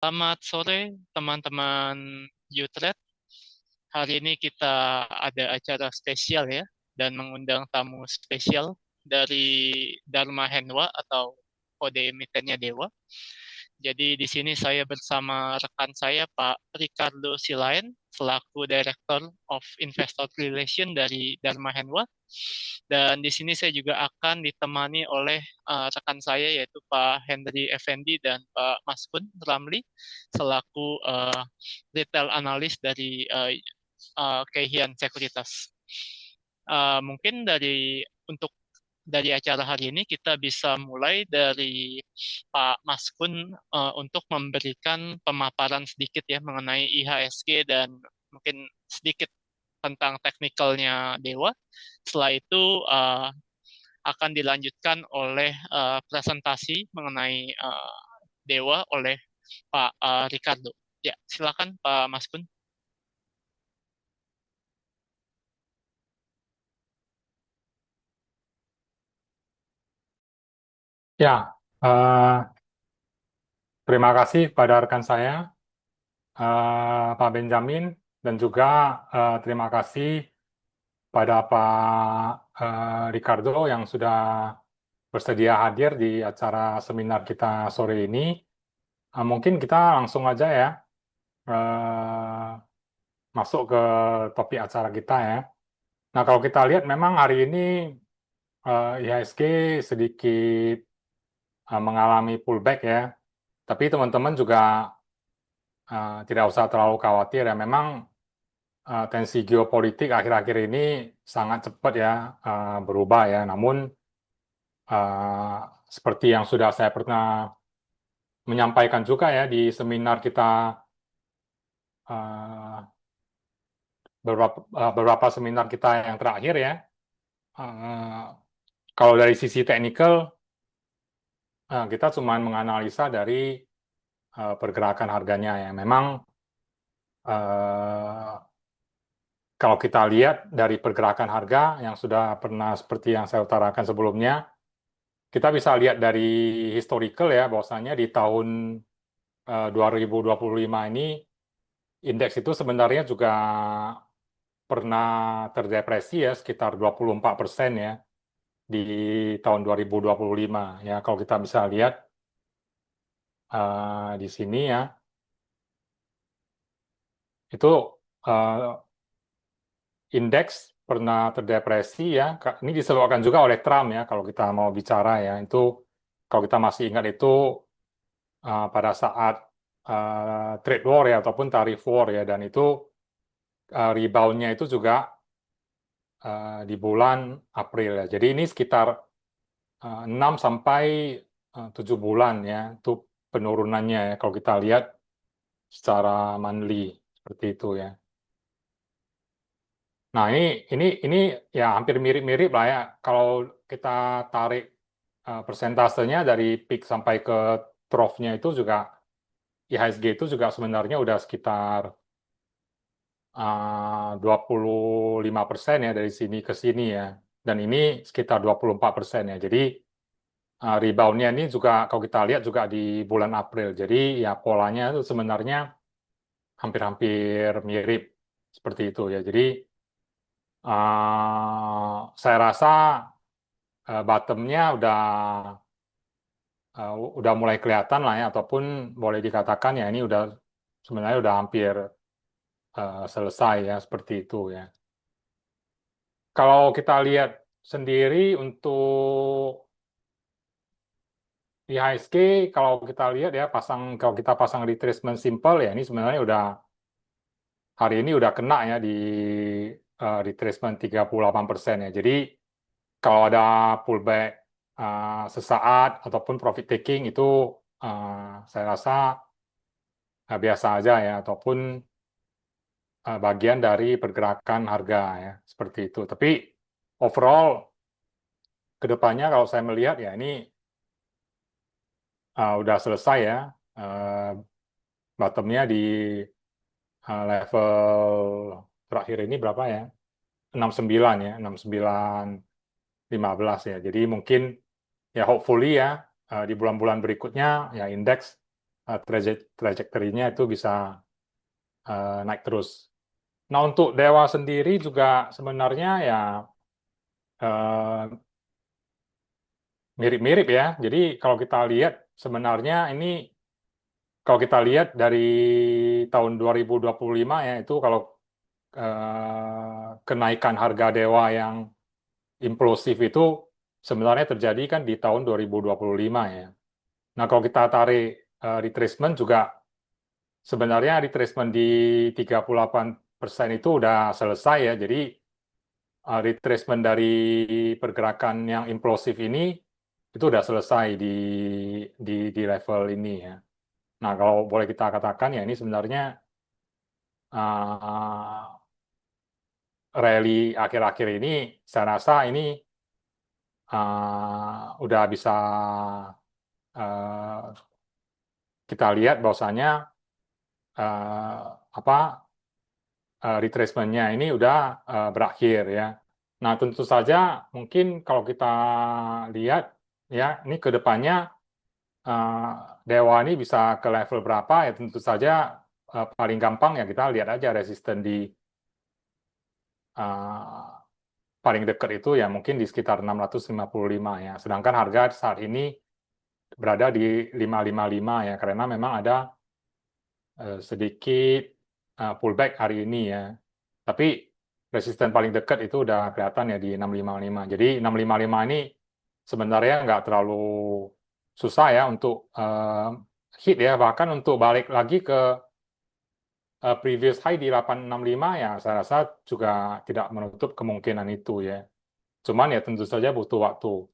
Selamat sore teman-teman Utrecht. Hari ini kita ada acara spesial ya, dan mengundang tamu spesial dari Dharma Henwa atau kode emitennya Dewa. Jadi di sini saya bersama rekan saya Pak Ricardo Silain selaku Director of Investor Relation dari Dharma Henwa. Dan di sini saya juga akan ditemani oleh rekan saya yaitu Pak Henry Effendi dan Pak Maskun Ramli selaku retail analis dari Keihian Sekuritas. Mungkin dari acara hari ini kita bisa mulai dari Pak Maskun untuk memberikan pemaparan sedikit ya mengenai IHSG dan mungkin sedikit tentang teknikalnya Dewa. Setelah itu akan dilanjutkan oleh presentasi mengenai Dewa oleh Pak Ricardo. Ya, silakan Pak Maskun. Ya, eh, terima kasih pada rekan saya, Pak Benjamin, dan juga terima kasih pada Pak Ricardo yang sudah bersedia hadir di acara seminar kita sore ini. Mungkin kita langsung aja ya masuk ke topik acara kita ya. Nah, kalau kita lihat memang hari ini IHSG sedikit mengalami pullback ya. Tapi teman-teman juga tidak usah terlalu khawatir ya. Memang tensi geopolitik akhir-akhir ini sangat cepat ya berubah ya. Namun uh, seperti yang sudah saya pernah menyampaikan juga ya di seminar kita uh, beberapa seminar kita yang terakhir ya. Kalau dari sisi teknikal kita cuma menganalisa dari pergerakan harganya ya. Memang kalau kita lihat dari pergerakan harga yang sudah pernah seperti yang saya utarakan sebelumnya, kita bisa lihat dari historical ya, bahwasanya di tahun 2025 ini indeks itu sebenarnya juga pernah terdepresi ya sekitar 24% ya di tahun 2025 ya. Kalau kita bisa lihat di sini ya, itu indeks pernah terdepresi ya. Ini disebabkan juga oleh Trump ya kalau kita mau bicara ya. Itu kalau kita masih ingat itu pada saat trade war ya ataupun tarif war ya, dan itu reboundnya itu juga di bulan April ya. Jadi ini sekitar 6 sampai 7 bulan ya itu penurunannya ya kalau kita lihat secara monthly seperti itu ya. Nah, ini ya hampir mirip-mirip lah ya. Kalau kita tarik persentasenya dari peak sampai ke trough-nya itu juga IHSG itu juga sebenarnya udah sekitar 25% ya dari sini ke sini ya. Dan ini sekitar 24% ya. Jadi rebound-nya ini juga kalau kita lihat juga di bulan April. Jadi ya polanya itu sebenarnya hampir-hampir mirip seperti itu ya. Jadi saya rasa bottom-nya udah mulai kelihatan lah ya, ataupun boleh dikatakan ya ini udah sebenarnya udah hampir selesai ya seperti itu ya. Kalau kita lihat sendiri untuk IHSG, kalau kita lihat ya kalau kita pasang retracement simple ya ini sebenarnya udah hari ini udah kena ya di retracement 38% ya. Jadi kalau ada pullback sesaat ataupun profit taking itu saya rasa biasa aja ya, ataupun bagian dari pergerakan harga ya seperti itu. Tapi overall kedepannya kalau saya melihat ya ini udah selesai ya, bottomnya di level terakhir ini berapa ya, 69 ya, 69.15 ya. Jadi mungkin ya hopefully ya di bulan-bulan berikutnya ya indeks trajektorinya itu bisa naik terus. Nah, untuk Dewa sendiri juga sebenarnya ya mirip-mirip ya. Jadi kalau kita lihat sebenarnya ini kalau kita lihat dari tahun 2025 ya itu kalau kenaikan harga Dewa yang implosif itu sebenarnya terjadi kan di tahun 2025 ya. Nah, kalau kita tarik retracement juga sebenarnya retracement di 38% itu udah selesai ya. Jadi retracement dari pergerakan yang implosif ini itu udah selesai di level ini ya. Nah, kalau boleh kita katakan ya ini sebenarnya uh, rally akhir-akhir ini saya rasa ini udah bisa uh, kita lihat bahwasanya apa retracementnya ini udah berakhir ya. Nah, tentu saja mungkin kalau kita lihat ya ini ke depannya uh, Dewa ini bisa ke level berapa ya tentu saja paling gampang ya kita lihat aja resisten di uh, paling dekat itu ya mungkin di sekitar 655 ya. Sedangkan harga saat ini berada di 555 ya karena memang ada sedikit pullback hari ini ya. Tapi resisten paling dekat itu udah kelihatan ya di 655. Jadi 655 ini sebenarnya nggak terlalu susah ya untuk hit ya. Bahkan untuk balik lagi ke previous high di 865 ya saya rasa juga tidak menutup kemungkinan itu ya. Cuman ya tentu saja butuh waktu.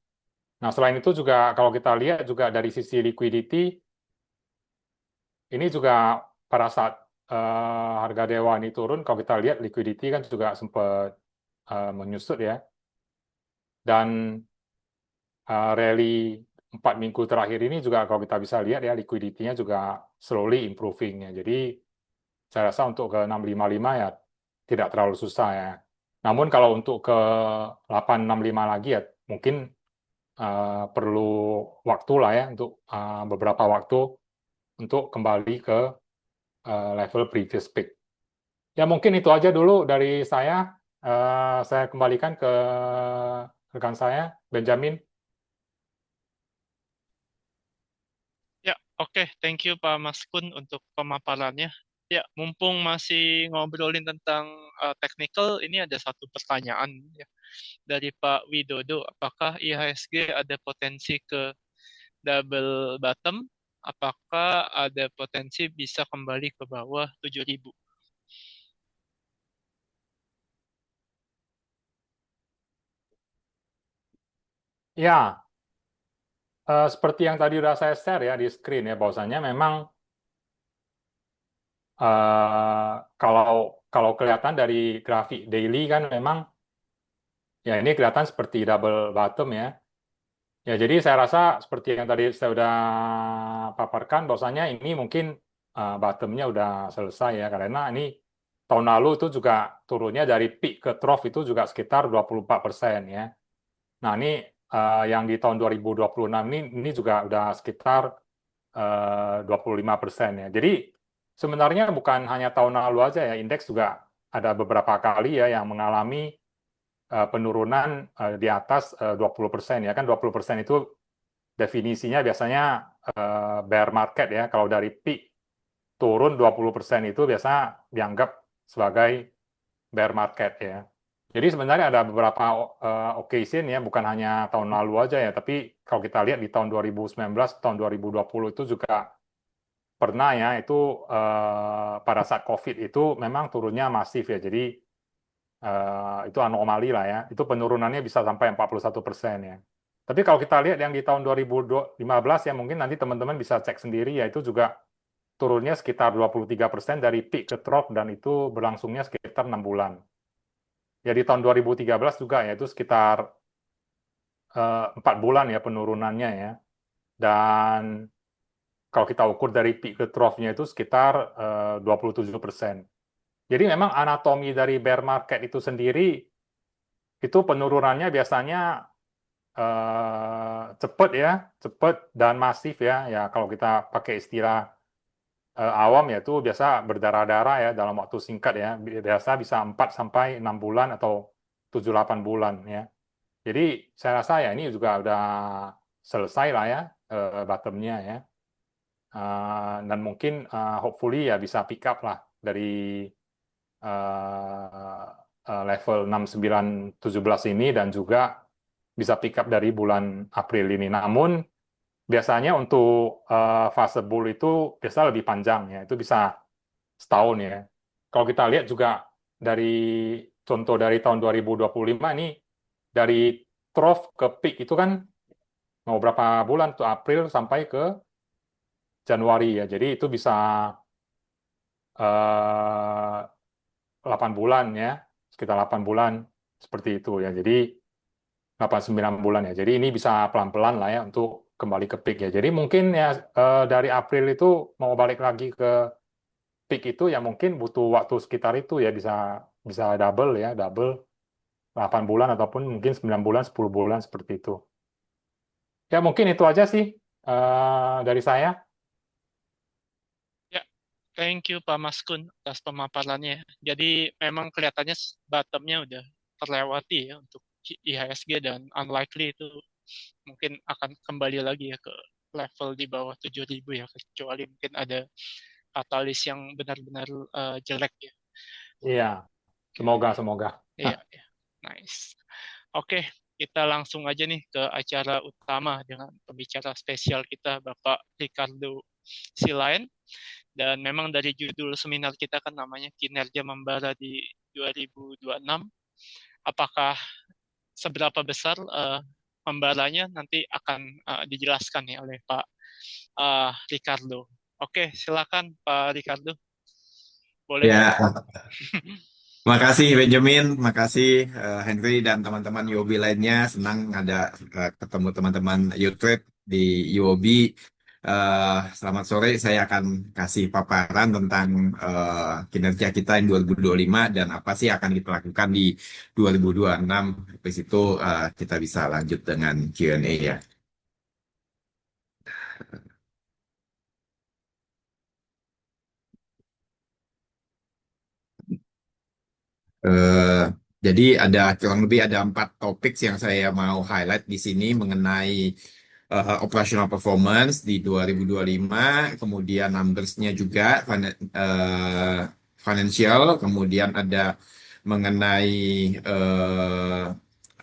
Nah, selain itu juga kalau kita lihat juga dari sisi liquidity ini juga pada saat harga Dewa ini turun, kalau kita lihat liquidity kan juga sempat menyusut ya. Dan rally 4 minggu terakhir ini juga kalau kita bisa lihat ya liquidity-nya juga slowly improving ya. Jadi saya rasa untuk ke 655 ya tidak terlalu susah ya. Namun kalau untuk ke 865 lagi ya mungkin perlu waktu lah ya untuk beberapa waktu untuk kembali ke level previous peak. Ya mungkin itu aja dulu dari saya. Saya kembalikan ke rekan saya, Benjamin. Ya, oke. Thank you Pak Mas Kun untuk pemaparannya. Ya, mumpung masih ngobrolin tentang technical, ini ada satu pertanyaan ya, dari Pak Widodo. Apakah IHSG ada potensi ke double bottom? Apakah ada potensi bisa kembali ke bawah 7.000? Ya, seperti yang tadi udah saya share ya di screen ya, bahwasanya memang kalau kalau kelihatan dari grafik daily kan memang ya ini kelihatan seperti double bottom ya. Ya, jadi saya rasa seperti yang tadi saya udah paparkan, bahwasanya ini mungkin bottomnya udah selesai ya, karena ini tahun lalu itu juga turunnya dari peak ke trough itu juga sekitar 24% ya. Nah, ini yang di tahun 2026 ini juga udah sekitar 25% ya. Jadi sebenarnya bukan hanya tahun lalu aja ya, indeks juga ada beberapa kali ya yang mengalami penurunan di atas 20% ya. Kan 20% itu definisinya biasanya bear market ya. Kalau dari peak turun 20% itu biasa dianggap sebagai bear market ya. Jadi sebenarnya ada beberapa occasion ya, bukan hanya tahun lalu aja ya, tapi kalau kita lihat di tahun 2019, tahun 2020 itu juga pernah ya, itu pada saat COVID itu memang turunnya masif ya, jadi itu anomali lah ya, itu penurunannya bisa sampai 41% ya. Tapi kalau kita lihat yang di tahun 2015 ya, mungkin nanti teman-teman bisa cek sendiri ya, itu juga turunnya sekitar 23% dari peak ke trough dan itu berlangsungnya sekitar 6 bulan. Ya di tahun 2013 juga ya itu sekitar 4 bulan ya penurunannya ya. Dan kalau kita ukur dari peak ke trough-nya itu sekitar 27%. Jadi memang anatomi dari bear market itu sendiri itu penurunannya biasanya cepat ya, cepat dan masif ya. Ya kalau kita pakai istilah awam ya itu biasa berdarah-darah ya dalam waktu singkat ya. Biasa bisa 4 sampai 6 bulan atau 7-8 bulan ya. Jadi saya rasa ya ini juga udah selesai lah ya bottomnya ya. Dan mungkin hopefully ya bisa pick up lah dari uh, level 6, 9, 17 ini dan juga bisa pick up dari bulan April ini. Namun biasanya untuk fase bull itu biasa lebih panjang ya, itu bisa setahun ya. Kalau kita lihat juga dari contoh dari tahun 2025 ini dari trough ke peak itu kan mau berapa bulan tuh April sampai ke Januari ya. Jadi itu bisa 8 bulan ya, sekitar 8 bulan seperti itu ya. Jadi 8-9 bulan ya. Jadi ini bisa pelan-pelan lah ya untuk kembali ke peak ya. Jadi mungkin ya dari April itu mau balik lagi ke peak itu ya mungkin butuh waktu sekitar itu ya bisa bisa double ya, double 8 bulan ataupun mungkin 9 bulan, 10 bulan seperti itu. Ya mungkin itu aja sih dari saya. Ya, thank you Pak Maskun atas pemaparannya. Jadi memang kelihatannya bottomnya udah terlewati ya untuk IHSG dan unlikely itu mungkin akan kembali lagi ya ke level di bawah 7.000 ya, kecuali mungkin ada katalis yang benar-benar jelek ya. Iya, Oke, semoga semoga. iya, iya. Nice. Oke, kita langsung aja nih ke acara utama dengan pembicara spesial kita, Bapak Ricardo Silain. Dan memang dari judul seminar kita kan namanya Kinerja Membara di 2026. Apakah seberapa besar membaranya nanti akan dijelaskan ya oleh Pak Ricardo. Oke, silakan Pak Ricardo. Boleh. Ya, makasih Benjamin, makasih Henry dan teman-teman UOB lainnya. Senang ada ketemu teman-teman Utrade di UOB. Selamat sore, saya akan kasih paparan tentang kinerja kita di 2025 dan apa sih akan kita lakukan di 2026. Habis itu kita bisa lanjut dengan Q&A ya. Eh, jadi ada kurang lebih ada 4 topik yang saya mau highlight di sini mengenai operational performance di 2025, kemudian numbersnya juga financial, kemudian ada mengenai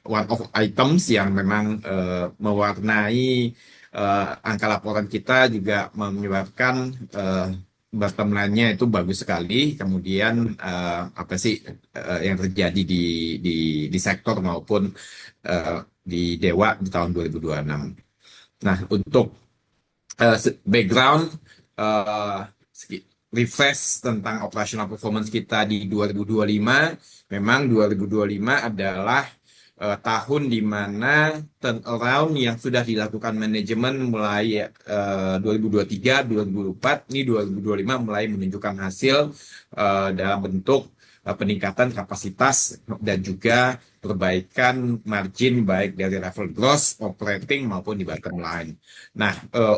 one of items yang memang mewarnai angka laporan kita juga menyebabkan uh, bottom line-nya itu bagus sekali. Kemudian apa sih yang terjadi di di sektor maupun uh, di Dewa di tahun 2026. Nah, untuk background uh, refresh tentang operational performance kita di 2025, memang 2025 adalah tahun di mana turnaround yang sudah dilakukan manajemen mulai 2023, 2024, ini 2025 mulai menunjukkan hasil dalam bentuk peningkatan kapasitas dan juga perbaikan margin baik dari level gross, operating maupun di bottom line. Nah,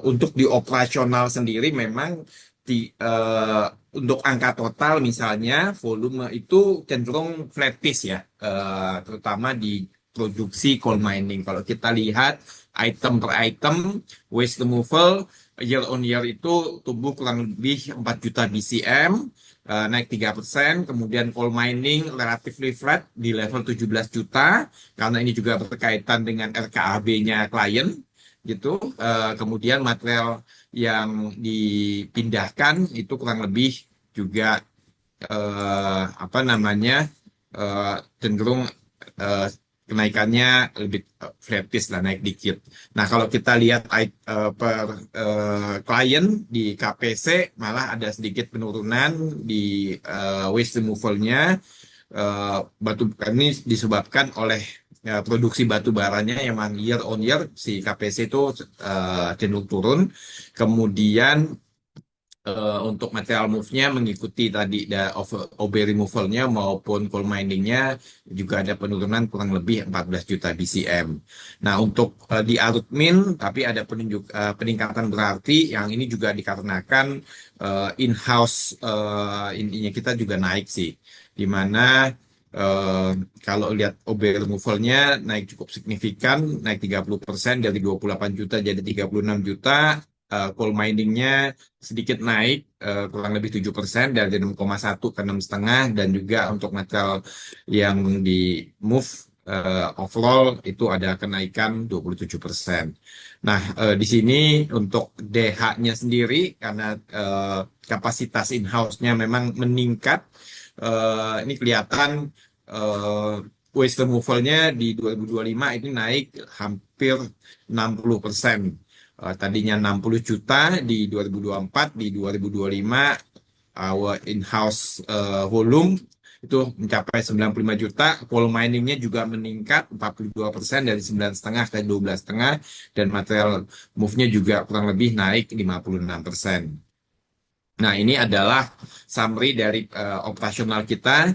untuk di operasional sendiri memang untuk angka total misalnya volume itu cenderung flattish ya, terutama di produksi coal mining. Kalau kita lihat item per item, waste removal year on year itu tumbuh kurang lebih 4 juta BCM, naik 3%, kemudian coal mining relatively flat di level 17 juta, karena ini juga berkaitan dengan RKAB-nya klien, gitu. Kemudian material yang dipindahkan itu kurang lebih juga apa namanya cenderung eh, kenaikannya lebih flattish lah, naik dikit. Nah, kalau kita lihat per klien di KPC malah ada sedikit penurunan di waste removal-nya. Batu ini disebabkan oleh produksi batu baranya yang memang year on year si KPC itu cenderung turun. Kemudian untuk material move-nya mengikuti tadi OB removal-nya maupun coal mining-nya juga ada penurunan kurang lebih 14 juta BCM. Nah, untuk di Arutmin tapi ada peningkatan berarti yang ini juga dikarenakan in-house ininya kita juga naik sih. Di mana eh, kalau lihat OB removal-nya naik cukup signifikan, naik 30% dari 28 juta jadi 36 juta. Coal mining-nya sedikit naik kurang lebih 7% dari 6,1 ke 6,5 dan juga untuk material yang di move overall itu ada kenaikan 27%. Nah, di sini untuk DH-nya sendiri karena kapasitas in-house-nya memang meningkat, ini kelihatan eh, waste removal-nya di 2025 ini naik hampir 60%. Tadinya 60 juta di 2024, di 2025 our in-house volume itu mencapai 95 juta. Coal mining-nya juga meningkat 42% dari 9,5 ke 12,5 dan material move-nya juga kurang lebih naik 56%. Nah, ini adalah summary dari operasional kita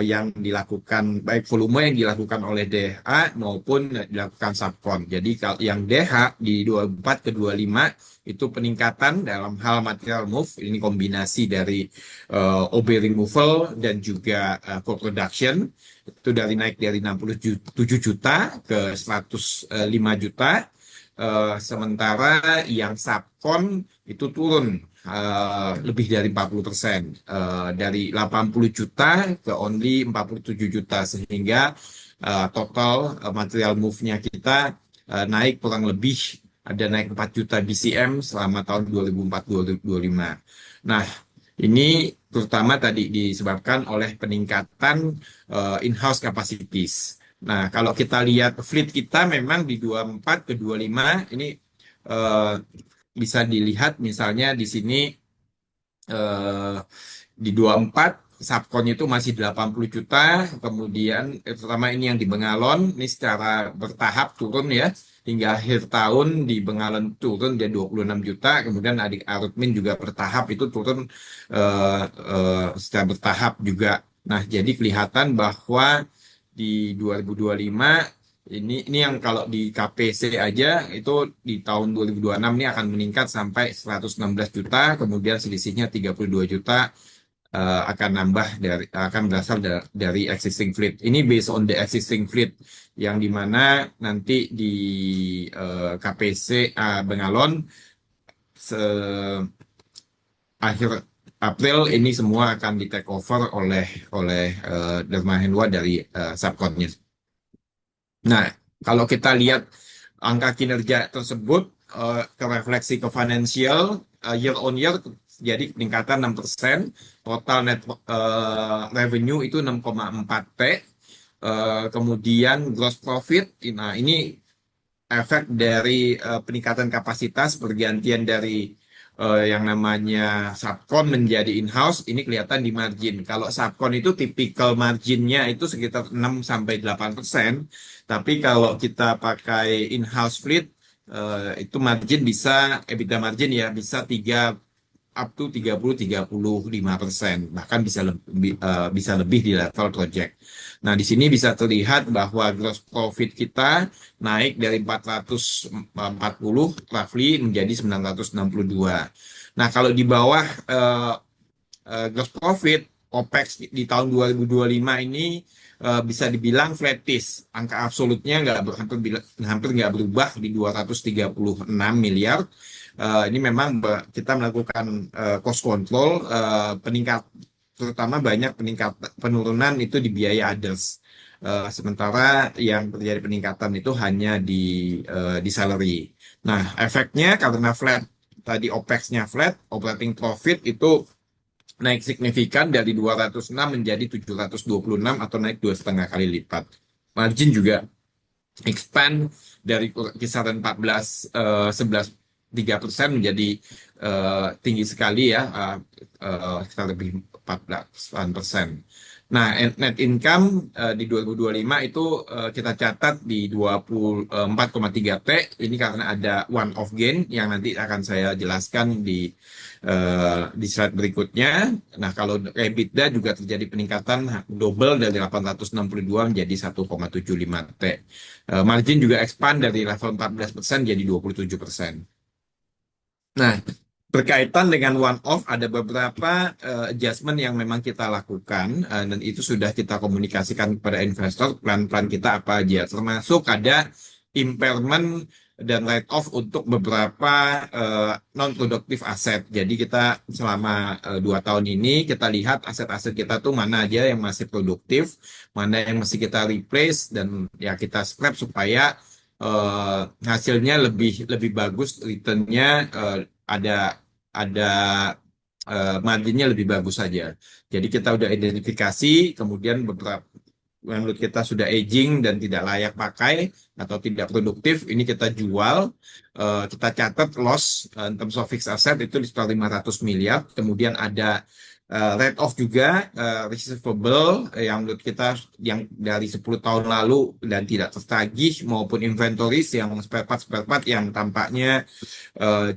yang dilakukan, baik volume yang dilakukan oleh DH maupun dilakukan subkon. Jadi kalau yang DH di 24 ke 25 itu peningkatan dalam hal material move, ini kombinasi dari OB removal dan juga coal production, itu naik dari 67 juta ke 105 juta. Sementara yang subkon itu turun lebih dari 40%, dari 80 juta ke only 47 juta sehingga total material move-nya kita naik kurang lebih ada naik 4 juta BCM selama tahun 2024-2025. Nah, ini terutama tadi disebabkan oleh peningkatan in-house capacities. Nah, kalau kita lihat fleet kita memang di 24 ke 25 ini eh, bisa dilihat misalnya di sini eh, di 24 subkon itu masih 80 juta, kemudian terutama ini yang di Bengalon ini secara bertahap turun ya, hingga akhir tahun di Bengalon turun dia 26 juta, kemudian adik Arutmin juga bertahap itu turun secara bertahap juga. Nah, jadi kelihatan bahwa di 2025 ini yang kalau di KPC aja itu di tahun 2026 ini akan meningkat sampai 116 juta, kemudian selisihnya 32 juta akan berasal dari existing fleet. Ini based on the existing fleet yang dimana nanti di KPC Bengalon akhir April ini semua akan di take over oleh Dharma Henwa dari subkonnya. Nah, kalau kita lihat angka kinerja tersebut refleksi ke financial year on year jadi peningkatan 6%, total net revenue itu 6,4 T, kemudian gross profit, nah ini efek dari peningkatan kapasitas pergantian dari yang namanya subkon menjadi in-house, ini kelihatan di margin. Kalau subkon itu tipikal marginnya itu sekitar 6-8%, tapi kalau kita pakai in-house fleet, itu margin bisa, EBITDA margin ya, bisa 30-35%, bahkan bisa lebih di level project. Nah, di sini bisa terlihat bahwa gross profit kita naik dari 440 roughly menjadi 962. Nah, kalau di bawah gross profit, OPEX di tahun 2025 ini bisa dibilang flattish. Angka absolutnya hampir nggak berubah di 236 miliar. Ini memang kita melakukan cost control, terutama banyak penurunan itu di biaya others. Sementara yang terjadi peningkatan itu hanya di salary. Nah, efeknya karena flat, tadi OPEX-nya flat, operating profit itu naik signifikan dari 206 menjadi 726 atau naik 2,5 kali lipat. Margin juga expand dari kisaran 11-3% menjadi tinggi sekali ya, kita lebih 14%. Nah, net income di 2025 itu kita catat di 24,3 T. Ini karena ada one off gain yang nanti akan saya jelaskan di slide berikutnya. Nah, kalau EBITDA juga terjadi peningkatan double dari 862 menjadi 1,75 T. Margin juga expand dari level 14% jadi 27%. Nah, berkaitan dengan one off ada beberapa adjustment yang memang kita lakukan dan itu sudah kita komunikasikan kepada investor plan-plan kita apa aja, termasuk ada impairment dan write off untuk beberapa non produktif aset. Jadi kita selama 2 tahun ini kita lihat aset-aset kita tuh mana aja yang masih produktif, mana yang masih kita replace dan ya kita scrap supaya hasilnya lebih lebih bagus, returnnya ada ada marginnya lebih bagus saja. Jadi kita udah identifikasi, kemudian beberapa yang menurut kita sudah aging dan tidak layak pakai atau tidak produktif, ini kita jual. Kita catat loss in terms of fixed asset itu di sekitar 500 miliar. Kemudian ada write off juga receivable yang menurut kita yang dari 10 tahun lalu dan tidak tertagih maupun inventories yang spare part yang tampaknya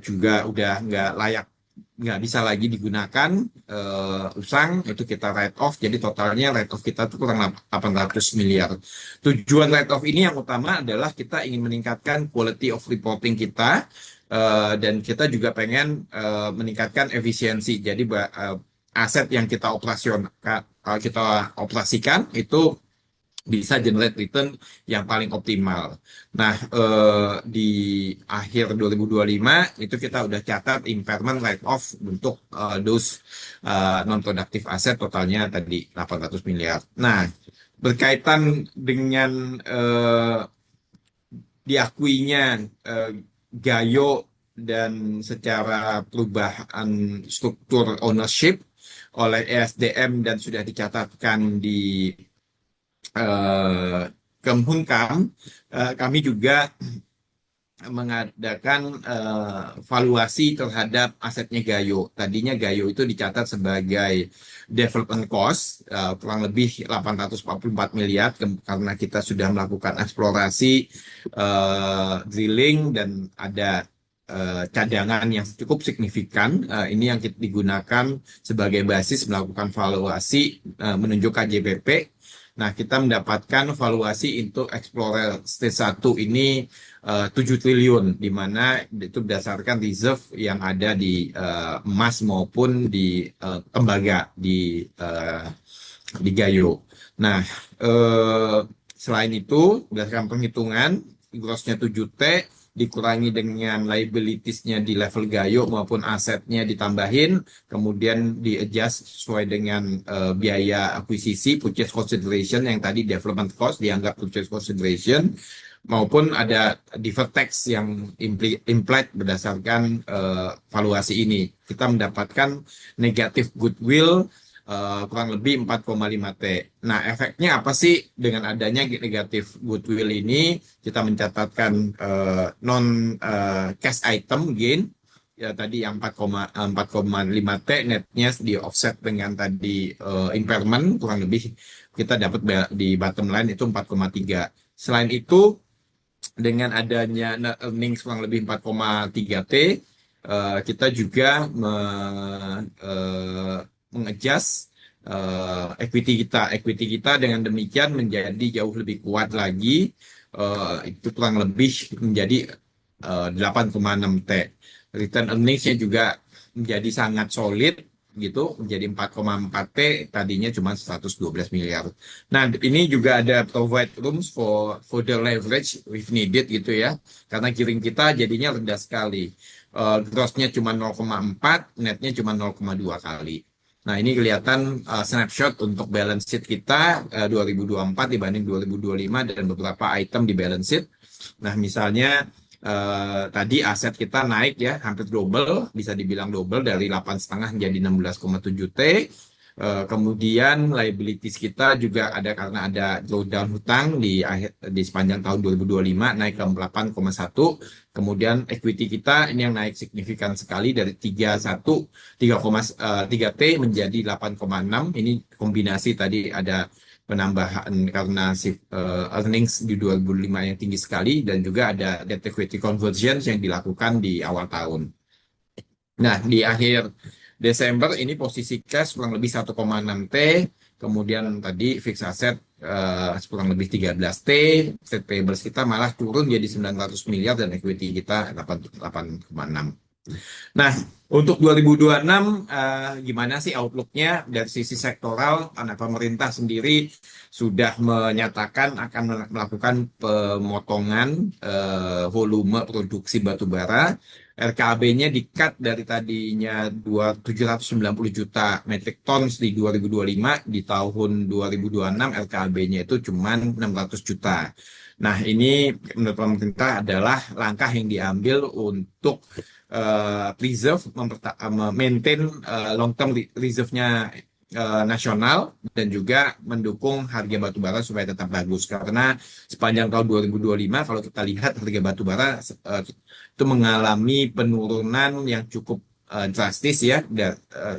juga udah nggak bisa lagi digunakan, usang, itu kita write off. Jadi totalnya write off kita itu kurang 800 miliar. Tujuan write off ini yang utama adalah kita ingin meningkatkan quality of reporting kita, dan kita juga pengen meningkatkan efisiensi. Jadi aset yang kita operasikan itu bisa generate return yang paling optimal. Nah, di akhir 2025 itu kita udah catat impairment write off untuk those non-productive asset totalnya tadi 800 miliar. Nah, berkaitan dengan diakuinya Gayo dan secara perubahan struktur ownership oleh ESDM dan sudah dicatatkan di Kemenkumham, kami juga mengadakan valuasi terhadap asetnya Gayo. Tadinya Gayo itu dicatat sebagai development cost kurang lebih 844 miliar karena kita sudah melakukan eksplorasi, drilling dan ada cadangan yang cukup signifikan. Ini yang digunakan sebagai basis melakukan valuasi menunjuk KJPP. Nah, kita mendapatkan valuasi untuk Explorer Stage 1 ini 7 triliun, di mana itu berdasarkan reserve yang ada di emas maupun di tembaga di Gayo. Nah, selain itu, berdasarkan perhitungan, grossnya 7T, dikurangi dengan liabilities-nya di level Gayo maupun asetnya ditambahin, kemudian di-adjust sesuai dengan biaya akuisisi, purchase consideration yang tadi development cost dianggap purchase consideration, maupun ada deferred tax yang implied berdasarkan valuasi ini. Kita mendapatkan negatif goodwill kurang lebih 4,5 T. Nah, efeknya apa sih dengan adanya negatif goodwill ini? Kita mencatatkan non cash item gain ya tadi yang 4,5 T, netnya di offset dengan tadi impairment kurang lebih kita dapat di bottom line itu 4,3. Selain itu, dengan adanya net earnings kurang lebih 4,3 T, kita juga mengadjust equity kita dengan demikian menjadi jauh lebih kuat lagi, itu kurang lebih menjadi 8,6 T. Return earnings-nya juga menjadi sangat solid gitu, menjadi 4,4 T, tadinya cuma 112 miliar. Nah, ini juga ada provide rooms for further leverage if needed gitu ya, karena gearing kita jadinya rendah sekali. Gross-nya cuma 0,4, netnya cuma 0,2 kali. Nah, ini kelihatan snapshot untuk balance sheet kita 2024 dibanding 2025 dan beberapa item di balance sheet. Nah, misalnya tadi aset kita naik ya, hampir double, bisa dibilang double dari 8,5 menjadi 16,7 T. Kemudian liabilities kita juga ada karena ada drawdown hutang di sepanjang tahun 2025 naik ke 8,1. Kemudian equity kita ini yang naik signifikan sekali dari 3 T menjadi 8,6. Ini kombinasi tadi ada penambahan karena earnings di 2005 yang tinggi sekali dan juga ada debt equity conversion yang dilakukan di awal tahun. Nah, di akhir Desember ini posisi cash kurang lebih 1,6 T, kemudian tadi fixed asset kurang lebih 13 T, trade payables kita malah turun jadi 900 miliar dan equity kita 8,6. Nah, untuk 2026 gimana sih outlook-nya dari sisi sektoral? Karena pemerintah sendiri sudah menyatakan akan melakukan pemotongan volume produksi batu bara. RKAB-nya di-cut dari tadinya 790 juta metric tons di 2025, di tahun 2026 RKAB-nya itu cuma 600 juta. Nah, ini menurut pemerintah adalah langkah yang diambil untuk preserve, maintain long term reserve-nya nasional dan juga mendukung harga batu bara supaya tetap bagus. Karena sepanjang tahun 2025 kalau kita lihat harga batu bara itu mengalami penurunan yang cukup drastis ya,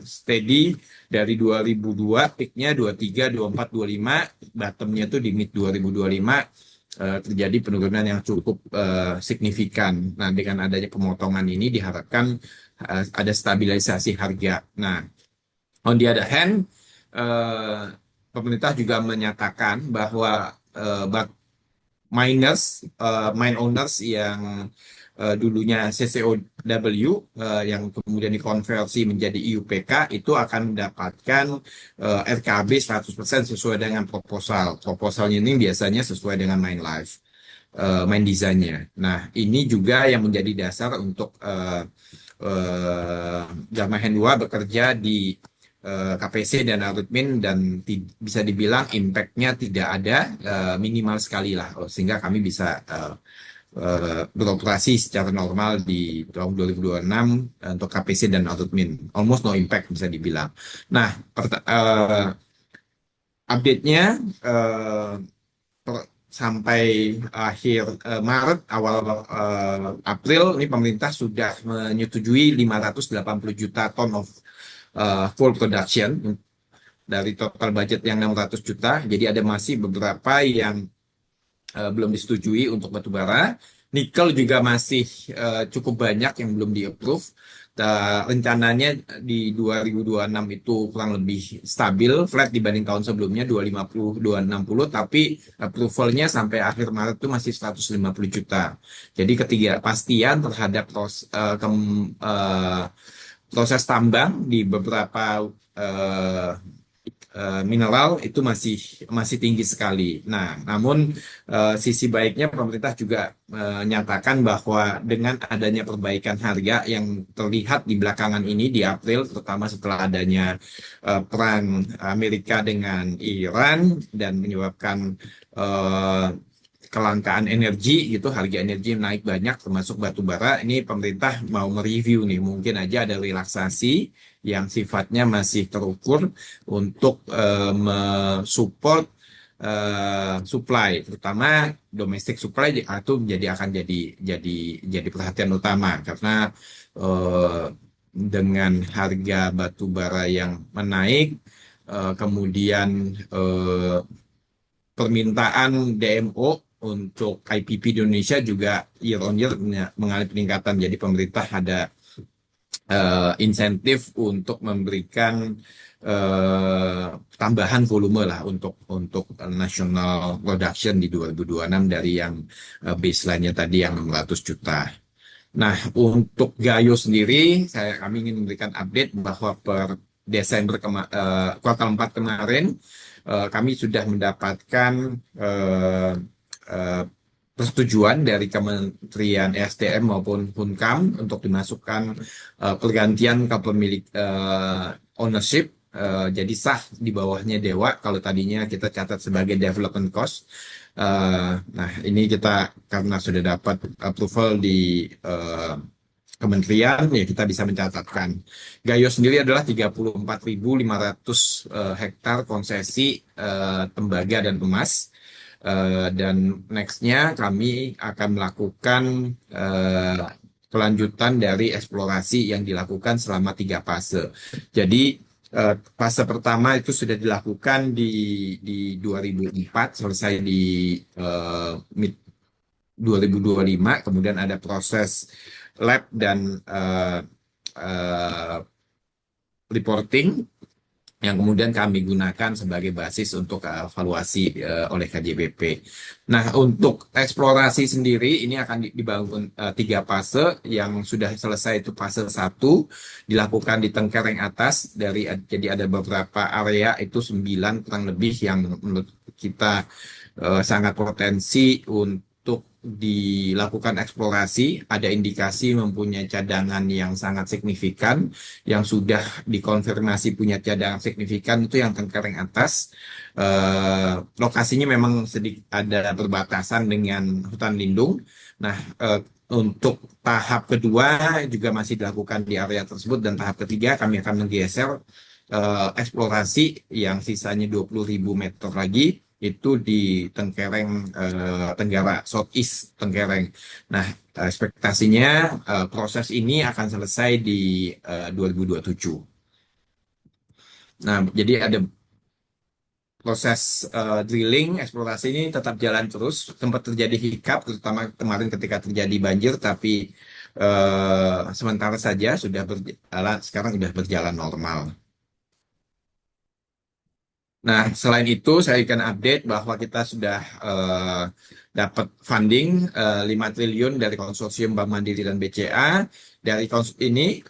steady dari 2002 peaknya 23, 24, 25, bottomnya itu di mid 2025 terjadi penurunan yang cukup signifikan. Nah, dengan adanya pemotongan ini diharapkan ada stabilisasi harga. Nah, on the other hand, pemerintah juga menyatakan bahwa mine owners yang dulunya CCOW yang kemudian dikonversi menjadi IUPK itu akan mendapatkan RKAB 100% sesuai dengan proposal. Proposalnya ini biasanya sesuai dengan mine life, mine design-nya. Nah, ini juga yang menjadi dasar untuk Dharma Hendwa bekerja di KPC dan Arutmin dan bisa dibilang impact-nya tidak ada, minimal sekali lah, sehingga kami bisa beroperasi secara normal di tahun 2026 untuk KPC dan Arutmin. Almost no impact bisa dibilang. Nah, update-nya sampai akhir Maret, awal April, ini pemerintah sudah menyetujui 580 juta ton of full production dari total budget yang 600 juta. Jadi ada masih beberapa yang belum disetujui untuk batu bara. Nikel juga masih cukup banyak yang belum di-approve. Rencananya di 2026 itu kurang lebih stabil, flat dibanding tahun sebelumnya 250, 260, tapi approvalnya sampai akhir Maret itu masih 150 juta. Jadi ketidakpastian terhadap proses tambang di beberapa mineral itu masih tinggi sekali. Nah, namun sisi baiknya pemerintah juga menyatakan bahwa dengan adanya perbaikan harga yang terlihat di belakangan ini di April, terutama setelah adanya perang Amerika dengan Iran dan menyebabkan kelangkaan energi gitu, harga energi naik banyak termasuk batu bara. Ini pemerintah mau mereview nih, mungkin aja ada relaksasi yang sifatnya masih terukur untuk mensupport supply, terutama domestic supply itu akan jadi perhatian utama karena dengan harga batu bara yang menaik, kemudian permintaan DMO untuk IPP di Indonesia juga year on year mengalami peningkatan. Jadi pemerintah ada insentif untuk memberikan tambahan volume lah untuk national production di 2026 dari yang baseline-nya tadi yang 600 juta. Nah, untuk Gayo sendiri, kami ingin memberikan update bahwa per Desember kuartal 4 kemarin kami sudah mendapatkan persetujuan dari Kementerian SDM maupun Hunkam untuk dimasukkan pergantian kepemilik ownership, jadi sah di bawahnya Dewa kalau tadinya kita catat sebagai development cost. Nah, ini kita karena sudah dapat approval di kementerian, ya kita bisa mencatatkan. Gayo sendiri adalah 34.500 hektar konsesi tembaga dan emas. Dan nextnya kami akan melakukan kelanjutan dari eksplorasi yang dilakukan selama 3 fase. Jadi fase pertama itu sudah dilakukan di 2004, selesai di mid 2025, kemudian ada proses lab dan reporting yang kemudian kami gunakan sebagai basis untuk evaluasi oleh KJBP. Nah, untuk eksplorasi sendiri ini akan dibangun 3 fase. Yang sudah selesai itu fase 1 dilakukan di Tengkereng atas, jadi ada beberapa area itu 9 kurang lebih yang menurut kita sangat potensi untuk dilakukan eksplorasi. Ada indikasi mempunyai cadangan yang sangat signifikan, yang sudah dikonfirmasi punya cadangan signifikan itu yang Tengkereng atas. Lokasinya memang sedikit ada berbatasan dengan hutan lindung. Nah, untuk tahap kedua juga masih dilakukan di area tersebut, dan tahap ketiga kami akan menggeser eksplorasi yang sisanya 20.000 meter lagi itu di Tengkereng Tenggara, Southeast Tengkereng. Nah, ekspektasinya proses ini akan selesai di 2027. Nah, jadi ada proses drilling, eksplorasi ini tetap jalan terus. Sempat terjadi hiccup, terutama kemarin ketika terjadi banjir, tapi sementara saja sudah berjalan, sekarang sudah berjalan normal. Nah, selain itu saya akan update bahwa kita sudah dapat funding 5 triliun dari konsorsium Bank Mandiri dan BCA. Dari ini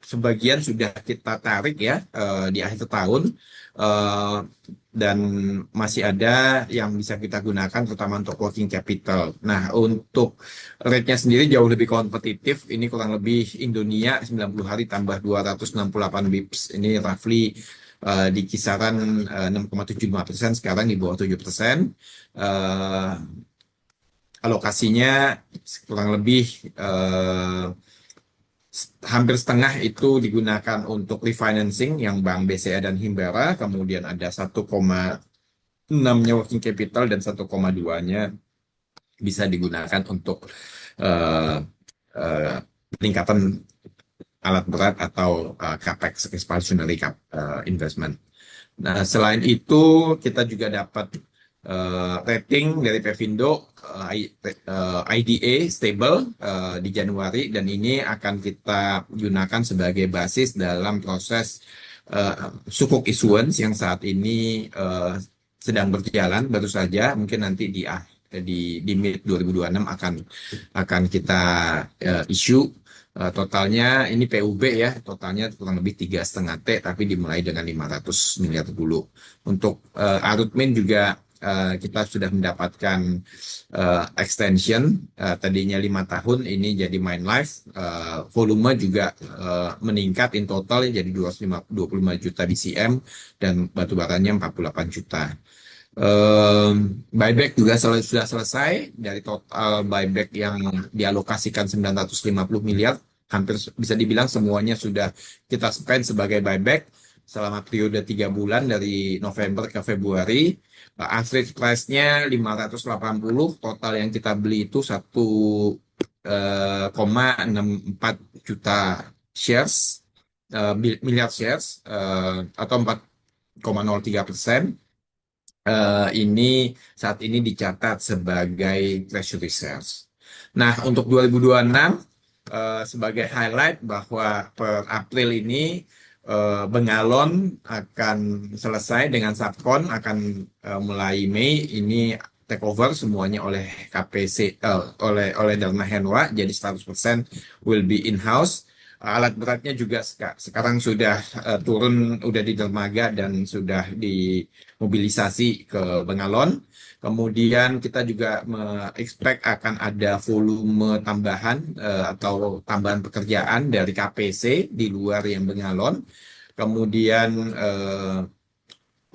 sebagian sudah kita tarik ya di akhir tahun, eh, dan masih ada yang bisa kita gunakan terutama untuk working capital. Nah, untuk rate-nya sendiri jauh lebih kompetitif. Ini kurang lebih Indonesia 90 hari tambah 268 bips. Ini roughly di kisaran 6,75%, sekarang di bawah 7%. Alokasinya kurang lebih hampir setengah itu digunakan untuk refinancing yang Bank BCA dan Himbara, kemudian ada 1,6-nya working capital dan 1,2-nya bisa digunakan untuk uh, uh, peningkatan alat berat atau capex, expansionary investment. Nah, selain itu kita juga dapat rating dari Pevindo IDA stable di Januari, dan ini akan kita gunakan sebagai basis dalam proses sukuk issuance yang saat ini sedang berjalan baru saja. Mungkin nanti di mid 2026 akan kita issue. Totalnya ini PUB ya, totalnya kurang lebih 3,5 T, tapi dimulai dengan 500 miliar dulu. Untuk Arutmin juga kita sudah mendapatkan extension, tadinya 5 tahun, ini jadi main life. Volume juga meningkat in total jadi 25 juta BCM, dan batu baranya 48 juta. Buyback juga sudah selesai. Dari total buyback yang dialokasikan 950 miliar, hampir bisa dibilang semuanya sudah kita spend sebagai buyback selama periode 3 bulan dari November ke Februari. Average price-nya 580, total yang kita beli itu 1,64 juta shares, miliar shares, atau 4,03%. Ini saat ini dicatat sebagai treasury shares. Nah, untuk 2026 sebagai highlight bahwa per April ini Bengalon akan selesai dengan Subkon, akan mulai Mei ini take over semuanya oleh KPC, oleh Dharma Henwa, jadi 100% will be in-house. Alat beratnya juga sekarang sudah turun, udah di dermaga dan sudah dimobilisasi ke Bengalon. Kemudian kita juga expect akan ada volume tambahan atau tambahan pekerjaan dari KPC di luar yang Bengalon. Kemudian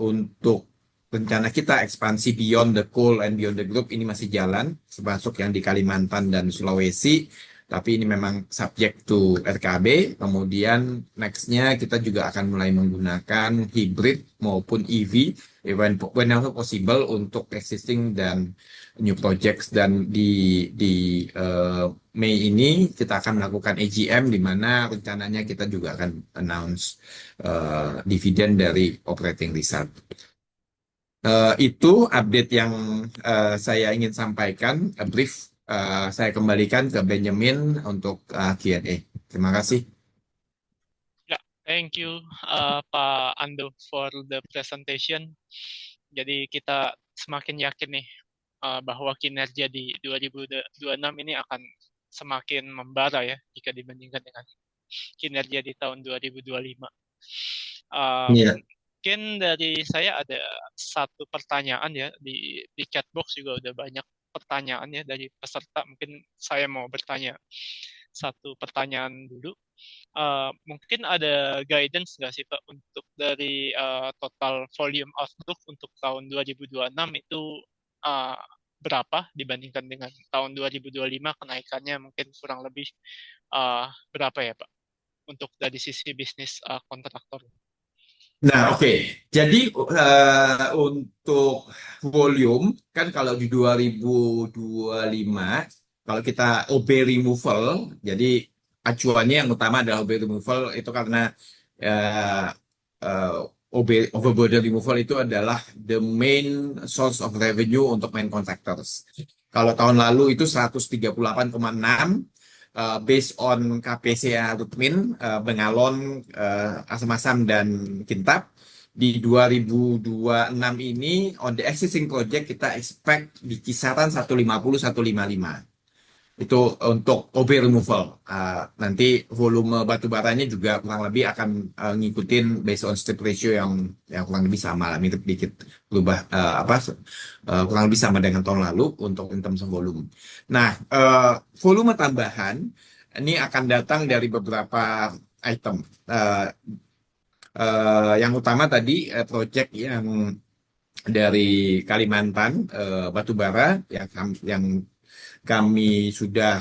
untuk rencana kita ekspansi beyond the coal and beyond the group ini masih jalan, termasuk yang di Kalimantan dan Sulawesi. tapi ini memang subject to RKB. Kemudian nextnya kita juga akan mulai menggunakan hybrid maupun EV whenever possible untuk existing dan new projects. Dan di Mei ini kita akan melakukan AGM di mana rencananya kita juga akan announce dividen dari operating result. Itu update yang saya ingin sampaikan, brief. Saya kembalikan ke Benjamin untuk Q&A. Terima kasih. Ya, thank you Pak Ando for the presentation. Jadi kita semakin yakin nih bahwa kinerja di 2026 ini akan semakin membara ya jika dibandingkan dengan kinerja di tahun 2025. Iya. Mungkin dari saya ada satu pertanyaan ya, di chat box juga udah banyak pertanyaan ya dari peserta. Mungkin saya mau bertanya satu pertanyaan dulu. Mungkin ada guidance nggak sih Pak untuk dari total volume outlook untuk tahun 2026 itu berapa dibandingkan dengan tahun 2025, kenaikannya mungkin kurang lebih berapa ya Pak untuk dari sisi bisnis kontraktor? Nah, oke. Jadi untuk volume kan kalau di 2025 kalau kita OB removal, jadi acuannya yang utama adalah OB removal itu karena eh, eh, OB overburden removal itu adalah the main source of revenue untuk main contractors. Kalau tahun lalu itu 138,6 based on KPCA Rutmin, Bengalon, Asam-Asam, dan Kintab. Di 2026 ini, on the existing project, kita expect di kisaran 150-155. Itu untuk OB removal. Nanti volume batu baranya juga kurang lebih akan ngikutin based on strip ratio yang kurang lebih sama lah, mirip dikit berubah kurang lebih sama dengan tahun lalu untuk in terms of volume. Nah, volume tambahan ini akan datang dari beberapa item. Yang utama tadi project yang dari Kalimantan, batubara yang kami sudah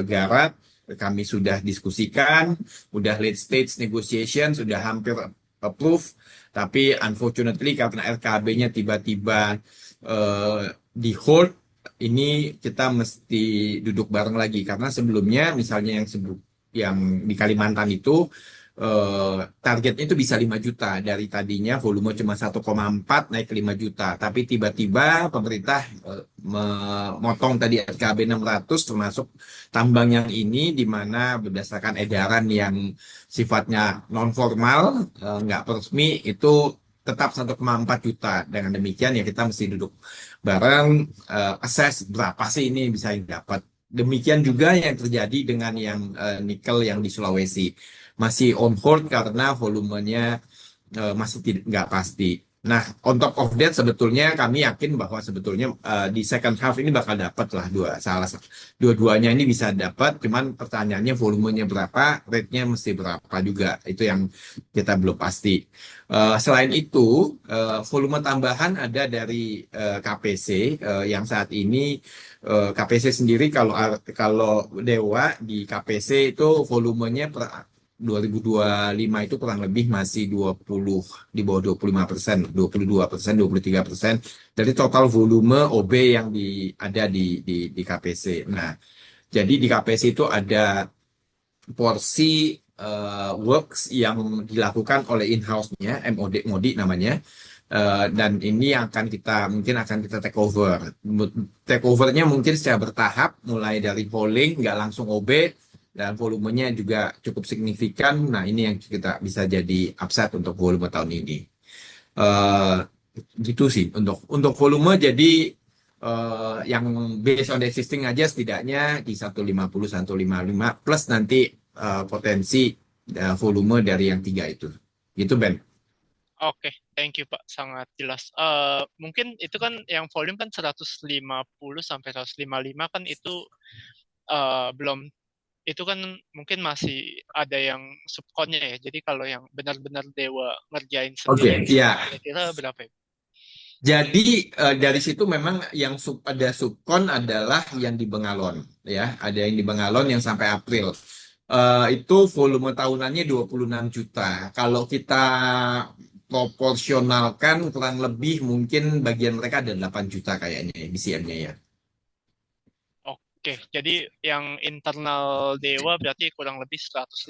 garap, kami sudah diskusikan, sudah late stage negotiation, sudah hampir approve, tapi unfortunately karena RKB-nya tiba-tiba di hold, ini kita mesti duduk bareng lagi karena sebelumnya misalnya yang di Kalimantan itu targetnya itu bisa 5 juta. Dari tadinya volume cuma 1,4 naik ke 5 juta. Tapi tiba-tiba pemerintah memotong tadi RKB 600 termasuk tambang yang ini di mana berdasarkan edaran yang sifatnya non-formal, nggak resmi, itu tetap 1,4 juta. Dengan demikian ya kita mesti duduk bareng, assess berapa sih ini bisa dapat. Demikian juga yang terjadi dengan yang nikel yang di Sulawesi masih on hold karena volumenya masih nggak pasti. Nah, on top of that sebetulnya kami yakin bahwa sebetulnya di second half ini bakal dapat lah dua-duanya ini bisa dapat. Cuman pertanyaannya volumenya berapa, rate-nya mesti berapa juga. Itu yang kita belum pasti. Selain itu, volume tambahan ada dari KPC yang saat ini KPC sendiri kalau Dewa di KPC itu volumenya 2025 itu kurang lebih masih 20 di bawah 25%, 22%, 23% dari total volume OB yang ada di KPC. Nah, jadi di KPC itu ada porsi works yang dilakukan oleh in-house-nya, MOD namanya. Dan ini mungkin akan kita take over. Take over-nya mungkin secara bertahap, mulai dari polling, nggak langsung OB, dan volumenya juga cukup signifikan. Nah, ini yang kita bisa jadi upside untuk volume tahun ini. Gitu sih untuk volume. Jadi yang based on the existing aja setidaknya di 150 155 plus nanti potensi volume dari yang tiga itu. Gitu Ben. Oke, thank you Pak, sangat jelas. Mungkin itu kan yang volume kan 150 sampai 155 kan itu belum, itu kan mungkin masih ada yang subkonnya ya. Jadi kalau yang benar-benar Dewa ngerjain Oke, sendiri, iya. kira-kira berapa ya? Jadi dari situ memang yang ada subkon adalah yang di Bengalon ya, ada yang di Bengalon yang sampai April. Itu volume tahunannya 26 juta. Kalau kita proporsionalkan kurang lebih mungkin bagian mereka ada 8 juta kayaknya BCM-nya ya. Oke, jadi yang internal Dewa berarti kurang lebih 150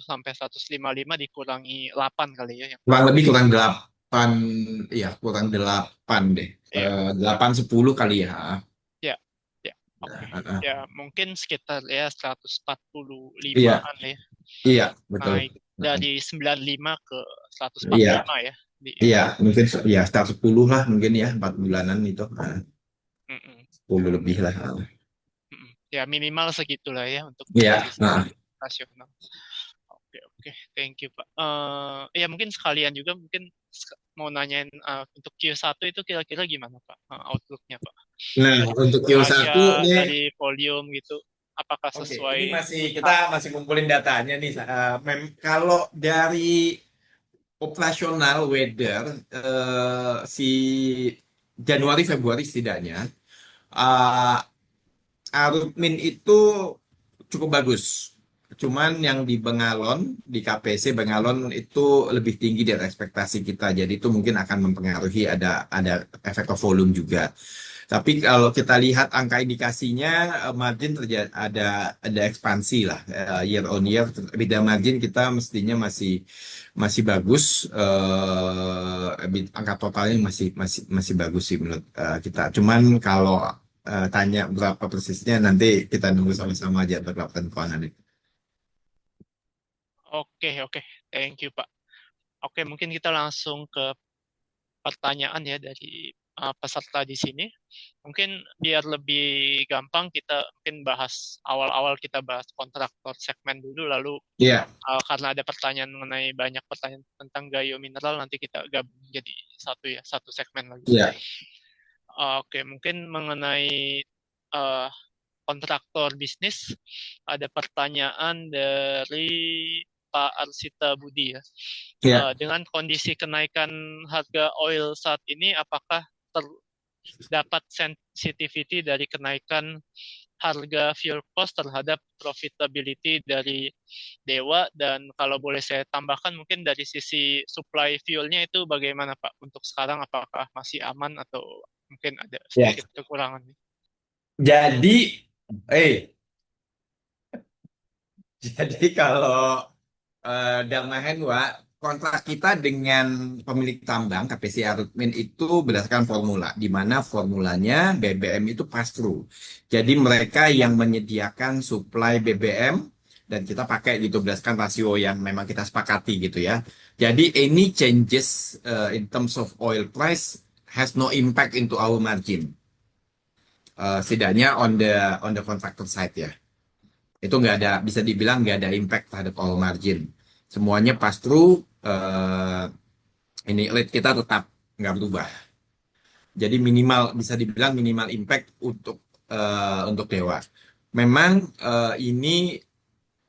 sampai 155 dikurangi 8 kali ya. Kurang 8, ya kurang 8 deh. Iya, 8 10 kali ya. ya, ya. Oke. Ya, mungkin sekitar ya Iya, 145-an ya. iya, betul. Naik dari 95 ke Iya, 145 ya. iya, mungkin ya start 10 lah mungkin ya, 4 bulanan itu. Mm-mm. 10 lebih lah. Mm-mm. Ya, minimal segitulah ya untuk Iya, posisi nasional. Oke, oke. Thank you, Pak. Ya, mungkin sekalian juga mungkin mau nanyain untuk Q1 itu kira-kira gimana, Pak? Outlook-nya, Pak. Nah, Dari untuk Q1 raja, nih, dari volume gitu, apakah oke, sesuai? ini kita masih ngumpulin datanya nih. Kalau dari operasional weather si Januari Februari setidaknya uh, Arutmin itu cukup bagus. Cuman yang di Bengalon, di KPC Bengalon itu lebih tinggi dari ekspektasi kita. Jadi itu mungkin akan mempengaruhi ada efek of volume juga. Tapi kalau kita lihat angka indikasinya margin terjadi ada ekspansi lah year on year. EBITDA margin kita mestinya masih masih bagus. Angka totalnya masih masih masih bagus sih menurut kita. Cuman kalau tanya berapa persisnya nanti kita nunggu sama-sama aja untuk lakukan keuangan. Oke, oke. Thank you, Pak. Oke, mungkin kita langsung ke pertanyaan ya dari peserta di sini. Mungkin biar lebih gampang kita mungkin bahas awal-awal kita bahas kontraktor segmen dulu, lalu Iya, karena ada pertanyaan mengenai banyak pertanyaan tentang Gayo Mineral, nanti kita gabung jadi satu segmen lagi. iya, Oke, mungkin mengenai uh, kontraktor bisnis, ada pertanyaan dari Pak Arsita Budi ya. iya. Dengan kondisi kenaikan harga oil saat ini, apakah terdapat sensitivity dari kenaikan harga fuel cost terhadap profitability dari Dewa, dan kalau boleh saya tambahkan mungkin dari sisi supply fuelnya itu bagaimana Pak untuk sekarang, apakah masih aman atau mungkin ada Ya. sedikit kekurangan? Jadi, jadi kalau Dharma Henwa, kontrak kita dengan pemilik tambang KPC Arutmin itu berdasarkan formula, di mana formulanya BBM itu pass-through. Jadi mereka yang menyediakan supply BBM dan kita pakai gitu berdasarkan rasio yang memang kita sepakati gitu ya. Jadi any changes in terms of oil price has no impact into our margin. Setidaknya on the contractor side ya. Itu nggak ada, bisa dibilang nggak ada impact terhadap all margin. Semuanya pass through, ini rate kita tetap nggak berubah. Jadi minimal, bisa dibilang minimal impact untuk Dewa. Memang ini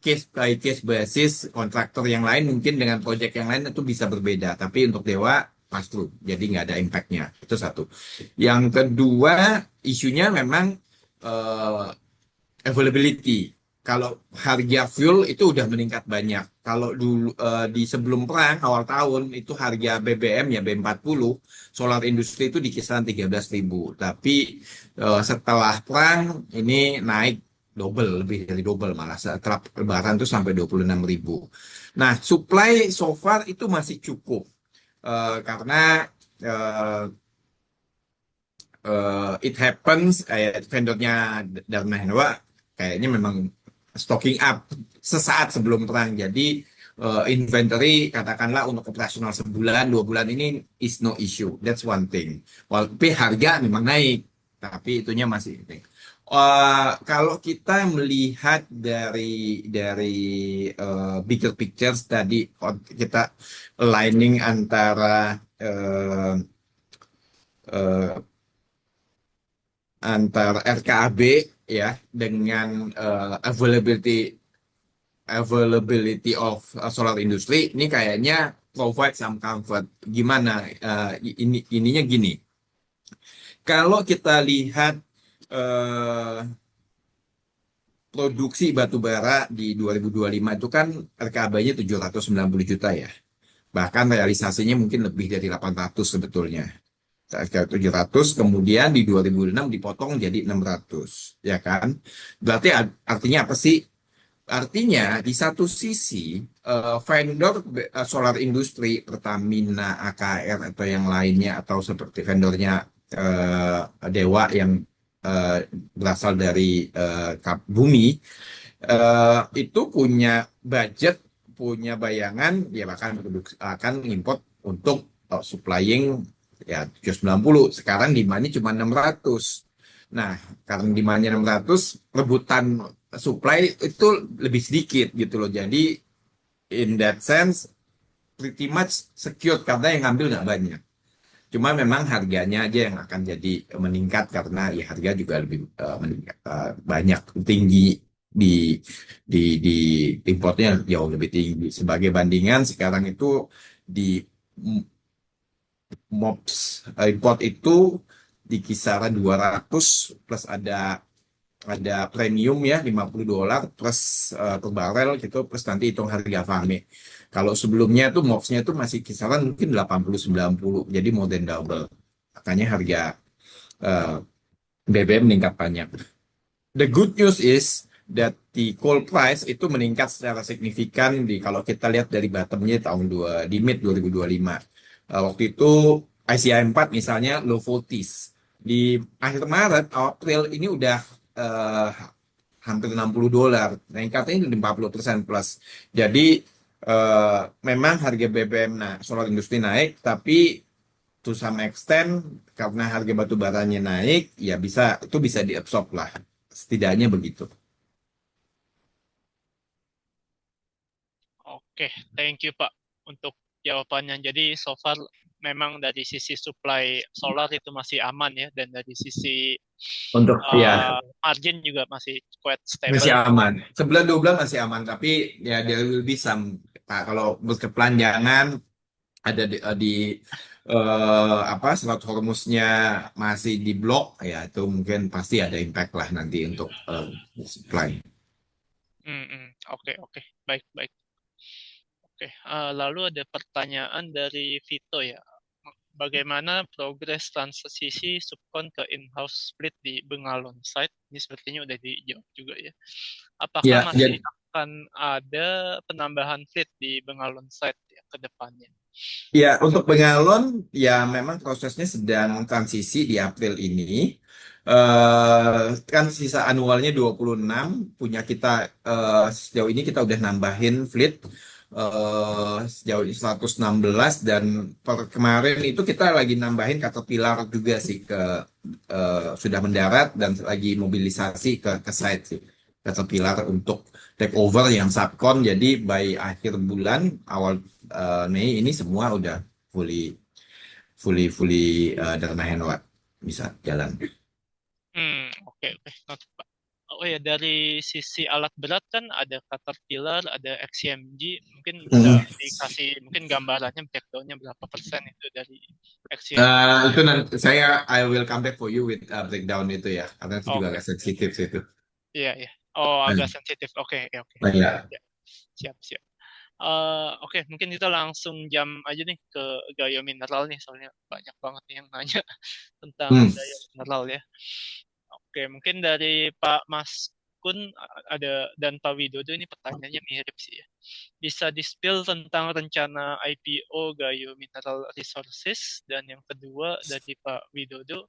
case by case basis kontraktor yang lain mungkin dengan project yang lain itu bisa berbeda. Tapi untuk Dewa pass through, jadi nggak ada impactnya. Itu satu. Yang kedua, isunya memang eh, availability. Kalau harga fuel itu udah meningkat banyak. Kalau dulu di sebelum perang awal tahun itu harga BBM ya B40 solar industri itu di kisaran 13.000. Tapi setelah perang ini naik double, lebih dari double malah. Setelah lebaran itu sampai 26.000. Nah, supply so far itu masih cukup. Karena it happens vendornya Dharma Henwa kayaknya memang stocking up sesaat sebelum perang. Jadi inventory katakanlah untuk operasional sebulan, 2 bulan ini is no issue. That's one thing. Walaupun harga memang naik, tapi itunya masih penting. Kalau kita melihat dari bigger pictures tadi kita aligning antara uh, antara RKAB ya dengan availability of solar industry ini kayaknya provide some comfort. Gimana ininya gini. Kalau kita lihat eh, produksi batu bara di 2025 itu kan RKB-nya 790 juta ya. Bahkan realisasinya mungkin lebih dari 800 sebetulnya. 700, kemudian di 2006 dipotong jadi 600, ya kan? Berarti artinya apa sih? Artinya di satu sisi vendor solar industri Pertamina, AKR atau yang lainnya atau seperti vendornya Dewa yang berasal dari bumi itu punya budget, punya bayangan, dia akan import untuk supplying ya 790. Sekarang demandnya cuma 600. Nah, karena demandnya 600, rebutan supply itu lebih sedikit gitu loh. Jadi in that sense pretty much secure karena yang ngambil nggak banyak. Cuma memang harganya aja yang akan jadi meningkat karena ya harga juga lebih meningkat, banyak tinggi di di importnya jauh lebih tinggi. Sebagai bandingan sekarang itu di MOPS import itu di kisaran 200 plus ada premium ya $50 plus per barel gitu plus nanti hitung harga FAME. Kalau sebelumnya tuh MOPS-nya tuh masih kisaran mungkin 80-90, jadi more than double. Makanya harga eh, BBM meningkat banyak. The good news is that the coal price itu meningkat secara signifikan kalau kita lihat dari bottomnya di mid 2025. Waktu itu ICI 4 misalnya low 40s. Di akhir Maret, April ini udah eh, hampir $60. Meningkatnya itu 50% plus. Jadi memang harga BBM solar industri naik, tapi to some extent karena harga batu baranya naik, ya itu bisa diabsorb lah. Setidaknya begitu. Oke, thank you Pak untuk jawabannya. Jadi so far memang dari sisi supply solar itu masih aman ya, dan dari sisi Untuk ya margin juga masih quite masih stable. aman. Sebulan 2 bulan masih aman, tapi ya there will be some kalau berkepanjangan ada apa slot hormusnya masih di blok ya itu mungkin pasti ada impact lah nanti untuk supply. Oke, oke, baik, baik. Oke, lalu ada pertanyaan dari Vito ya. Bagaimana progres transisi subkon ke in-house split di Bengalon site? Ini sepertinya udah dijawab juga ya. Apakah Ya, masih akan ada penambahan fleet di Bengalon site ya ke depannya? ya, untuk Bengalon, ya memang prosesnya sedang transisi di April ini. Kan sisa annualnya 26, punya kita sejauh ini kita udah nambahin fleet sejauh ini 116 dan kemarin itu kita lagi nambahin Caterpillar juga sih sudah mendarat dan lagi mobilisasi ke site sih. Caterpillar untuk take over yang subcon jadi by akhir bulan awal Mei ini semua udah fully fully fully Dharma Henwa bisa jalan. Oke, oke. Noted, Pak. Oh ya, dari sisi alat berat kan ada Caterpillar, ada XCMG. Mungkin bisa dikasih mungkin gambarannya breakdown-nya berapa persen itu dari XCMG. Itu nanti I will come back for you with breakdown itu ya karena itu juga Oke, agak sensitif sih itu. iya, iya. Oh, agak sensitif. Oke, ya, oke. Nah, ya. Ya, siap, siap. Oke, mungkin kita langsung jam aja nih ke gaya mineral nih, soalnya banyak banget nih yang nanya tentang gaya mineral ya. Oke, mungkin dari Pak Mas Kun ada dan Pak Widodo ini pertanyaannya mirip sih ya. Bisa di-spill tentang rencana IPO Gayo Mineral Resources, dan yang kedua dari Pak Widodo,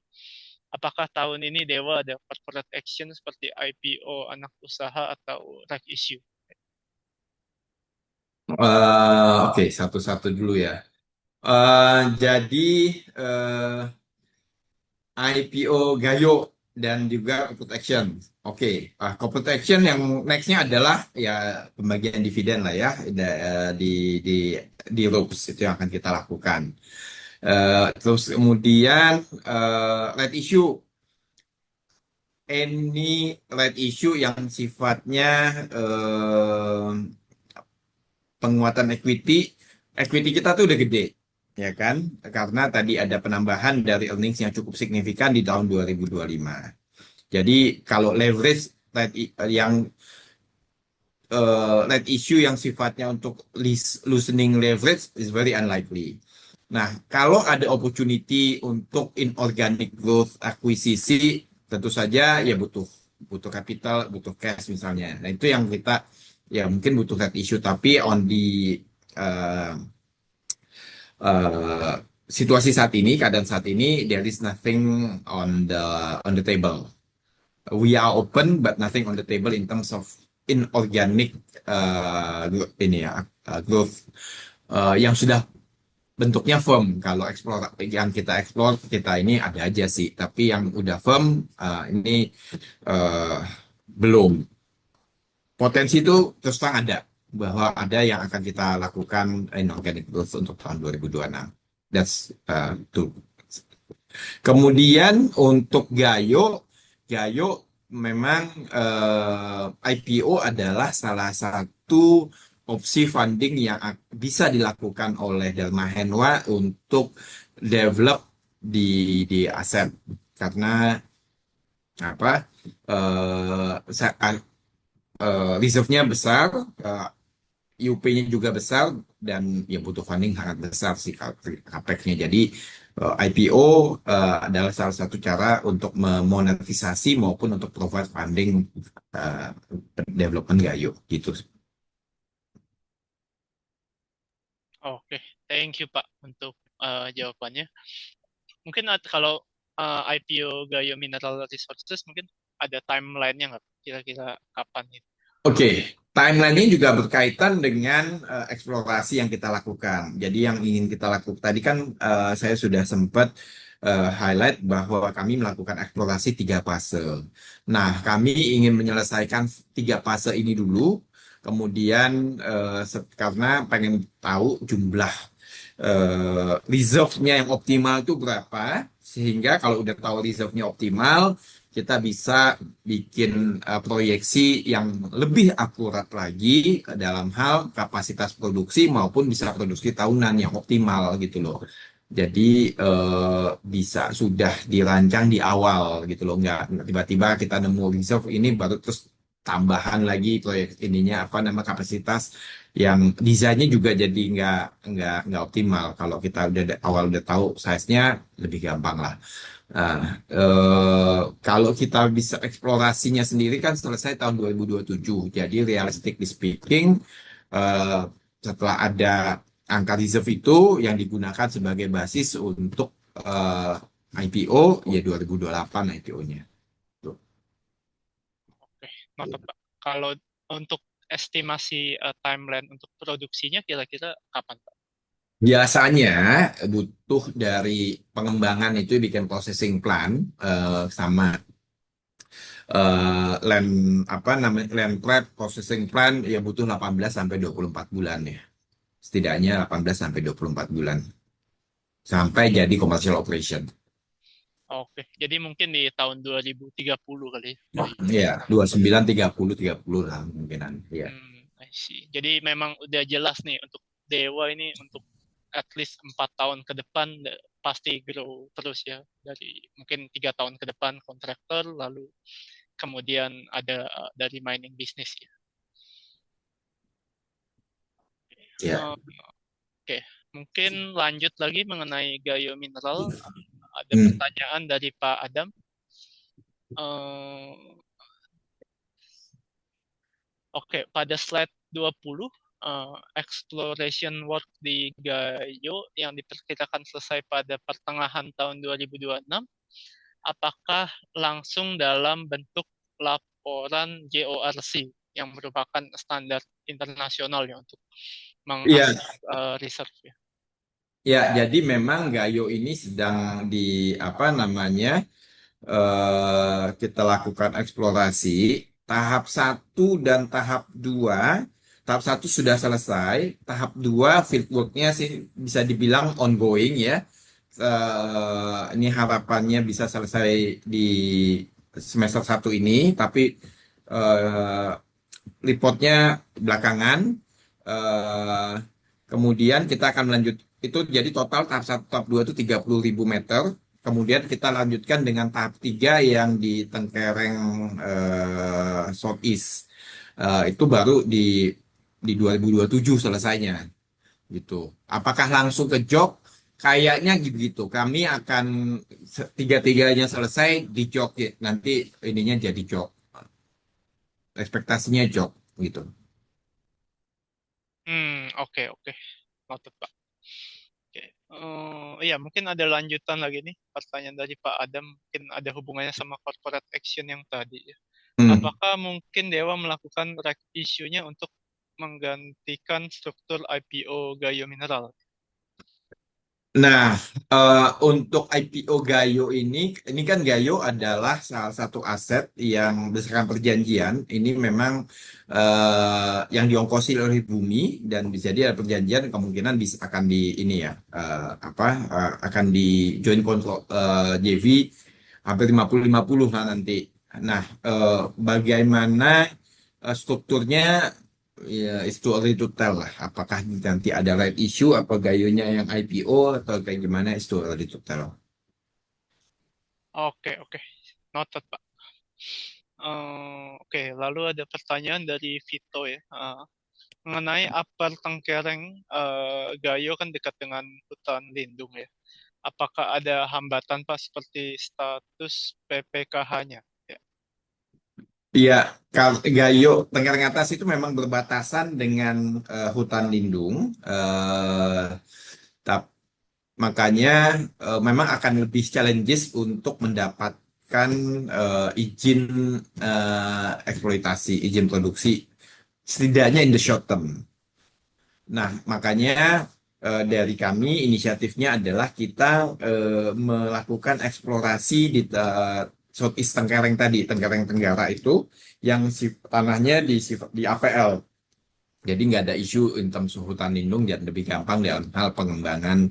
apakah tahun ini Dewa ada corporate action seperti IPO anak usaha atau right issue? Oke, satu-satu dulu ya. Jadi IPO Gayo dan juga corporate action. Oke, corporate action yang nextnya adalah ya pembagian dividen lah ya di di di RUPS itu yang akan kita lakukan. Terus kemudian right issue, right issue yang sifatnya penguatan equity kita tuh udah gede. ya kan? Karena tadi ada penambahan dari earnings yang cukup signifikan di tahun 2025. Jadi kalau leverage yang net issue yang sifatnya untuk loosening leverage is very unlikely. Nah, kalau ada opportunity untuk inorganic growth akuisisi, tentu saja ya butuh capital, butuh cash misalnya. Nah, itu yang kita ya mungkin butuh that issue, tapi on the uh, uh, situasi saat ini, keadaan saat ini, there is nothing on the table. We are open but nothing on the table in terms of inorganic growth yang sudah bentuknya firm. Kalau explore yang kita explore kita ini ada aja sih, tapi yang udah firm ini uh, belum. Potensi itu terus terang ada, bahwa ada yang akan kita lakukan inorganic growth untuk tahun 2026. That's two. Kemudian untuk Gayo memang IPO adalah salah satu opsi funding yang bisa dilakukan oleh Dharma Henwa untuk develop di aset, karena apa reserve-nya besar, IUP-nya juga besar, dan ya butuh funding sangat besar sih capex-nya. Jadi IPO adalah salah satu cara untuk memonetisasi maupun untuk provide funding uh, development Gayo gitu. Oke, thank you Pak untuk jawabannya. Mungkin kalau IPO Gayo Mineral Resources mungkin ada timeline-nya nggak? Kira-kira kapan itu? Oke, timeline-nya juga berkaitan dengan eksplorasi yang kita lakukan. Jadi yang ingin kita lakukan tadi kan saya sudah sempat highlight bahwa kami melakukan eksplorasi 3 fase. Nah, kami ingin menyelesaikan 3 fase ini dulu, kemudian karena pengen tahu jumlah reserve-nya yang optimal itu berapa, sehingga kalau udah tahu reserve-nya optimal, kita bisa bikin proyeksi yang lebih akurat lagi dalam hal kapasitas produksi maupun bisa produksi tahunan yang optimal gitu loh. Jadi bisa sudah dirancang di awal gitu loh, nggak tiba-tiba kita nemu reserve ini baru terus tambahan lagi proyek ininya apa nama kapasitas yang desainnya juga jadi nggak optimal. Kalau kita udah awal udah tahu size-nya lebih gampang lah. Nah, kalau kita bisa eksplorasinya sendiri kan selesai tahun 2027. Jadi realistically speaking, eh, setelah ada angka reserve itu yang digunakan sebagai basis untuk IPO, ya 2028 IPO-nya. Oke, mantap Pak. Kalau untuk estimasi timeline untuk produksinya kira-kira kapan Pak? Biasanya butuh dari pengembangan itu bikin processing plan sama land apa namanya land prep processing plan ya butuh 18 sampai 24 bulan ya. Setidaknya 18 sampai 24 bulan sampai jadi commercial operation. Oke, jadi mungkin di tahun 2030 kali ya. Ya, 29 30 lah kemungkinan. Ya. I see. Jadi memang udah jelas nih untuk Dewa ini untuk at least 4 tahun ke depan pasti grow terus ya, dari mungkin 3 tahun ke depan kontraktor, lalu kemudian ada dari mining bisnis ya. Ya. Oke, mungkin lanjut lagi mengenai Gayo Mineral. Ada pertanyaan dari Pak Adam. Oke, pada slide 20 exploration work di Gayo yang diperkirakan selesai pada pertengahan tahun 2026, apakah langsung dalam bentuk laporan GORC yang merupakan standar internasional ya untuk mengakses reserve ya? Ya, jadi memang Gayo ini sedang di apa namanya kita lakukan eksplorasi tahap 1 dan tahap 2. Tahap 1 sudah selesai, tahap 2 fieldwork-nya sih bisa dibilang ongoing ya. Ini harapannya bisa selesai di semester 1 ini, tapi reportnya belakangan. Kemudian kita akan lanjut, itu jadi total tahap 1, tahap 2 itu 30.000 meter. Kemudian kita lanjutkan dengan tahap 3 yang di Tengkereng Southeast. Itu baru di 2027 selesainya gitu. Apakah langsung ke jog? Kayaknya gitu. Kami akan tiga-tiganya selesai di jog ya. Nanti ininya jadi jog. Ekspektasinya jog gitu. Oke, oke. Noted, Pak. Oke. Iya, mungkin ada lanjutan lagi nih pertanyaan dari Pak Adam. Mungkin ada hubungannya sama corporate action yang tadi ya. Hmm. Apakah mungkin Dewa melakukan right issue-nya untuk menggantikan struktur IPO Gayo Mineral? Nah, untuk IPO Gayo ini kan Gayo adalah salah satu aset yang berdasarkan perjanjian. Ini memang yang diongkosi oleh bumi dan bisa jadi ada perjanjian kemungkinan bisa akan di ini ya akan di joint control JV hampir 50-50 lah nanti. Nah, bagaimana strukturnya ya it's too early to tell lah. Apakah nanti ada right issue, apa gayunya yang IPO atau kayak gimana it's too early to tell. Oke, oke. Noted, Pak. Oke, lalu ada pertanyaan dari Vito ya. Mengenai Upper Tengkereng, Gayo kan dekat dengan hutan lindung ya. Apakah ada hambatan Pak seperti status PPKH-nya? Ya. Iya, kalau Gayo Tenggareng Atas itu memang berbatasan dengan hutan lindung. Tap- Makanya memang akan lebih challenges untuk mendapatkan izin eksploitasi, izin produksi, setidaknya in the short term. Nah, makanya dari kami inisiatifnya adalah kita melakukan eksplorasi di Southeast Tengkareng tadi, Tengkareng Tenggara itu yang tanahnya di APL. Jadi nggak ada isu in terms of hutan lindung dan lebih gampang dalam hal pengembangan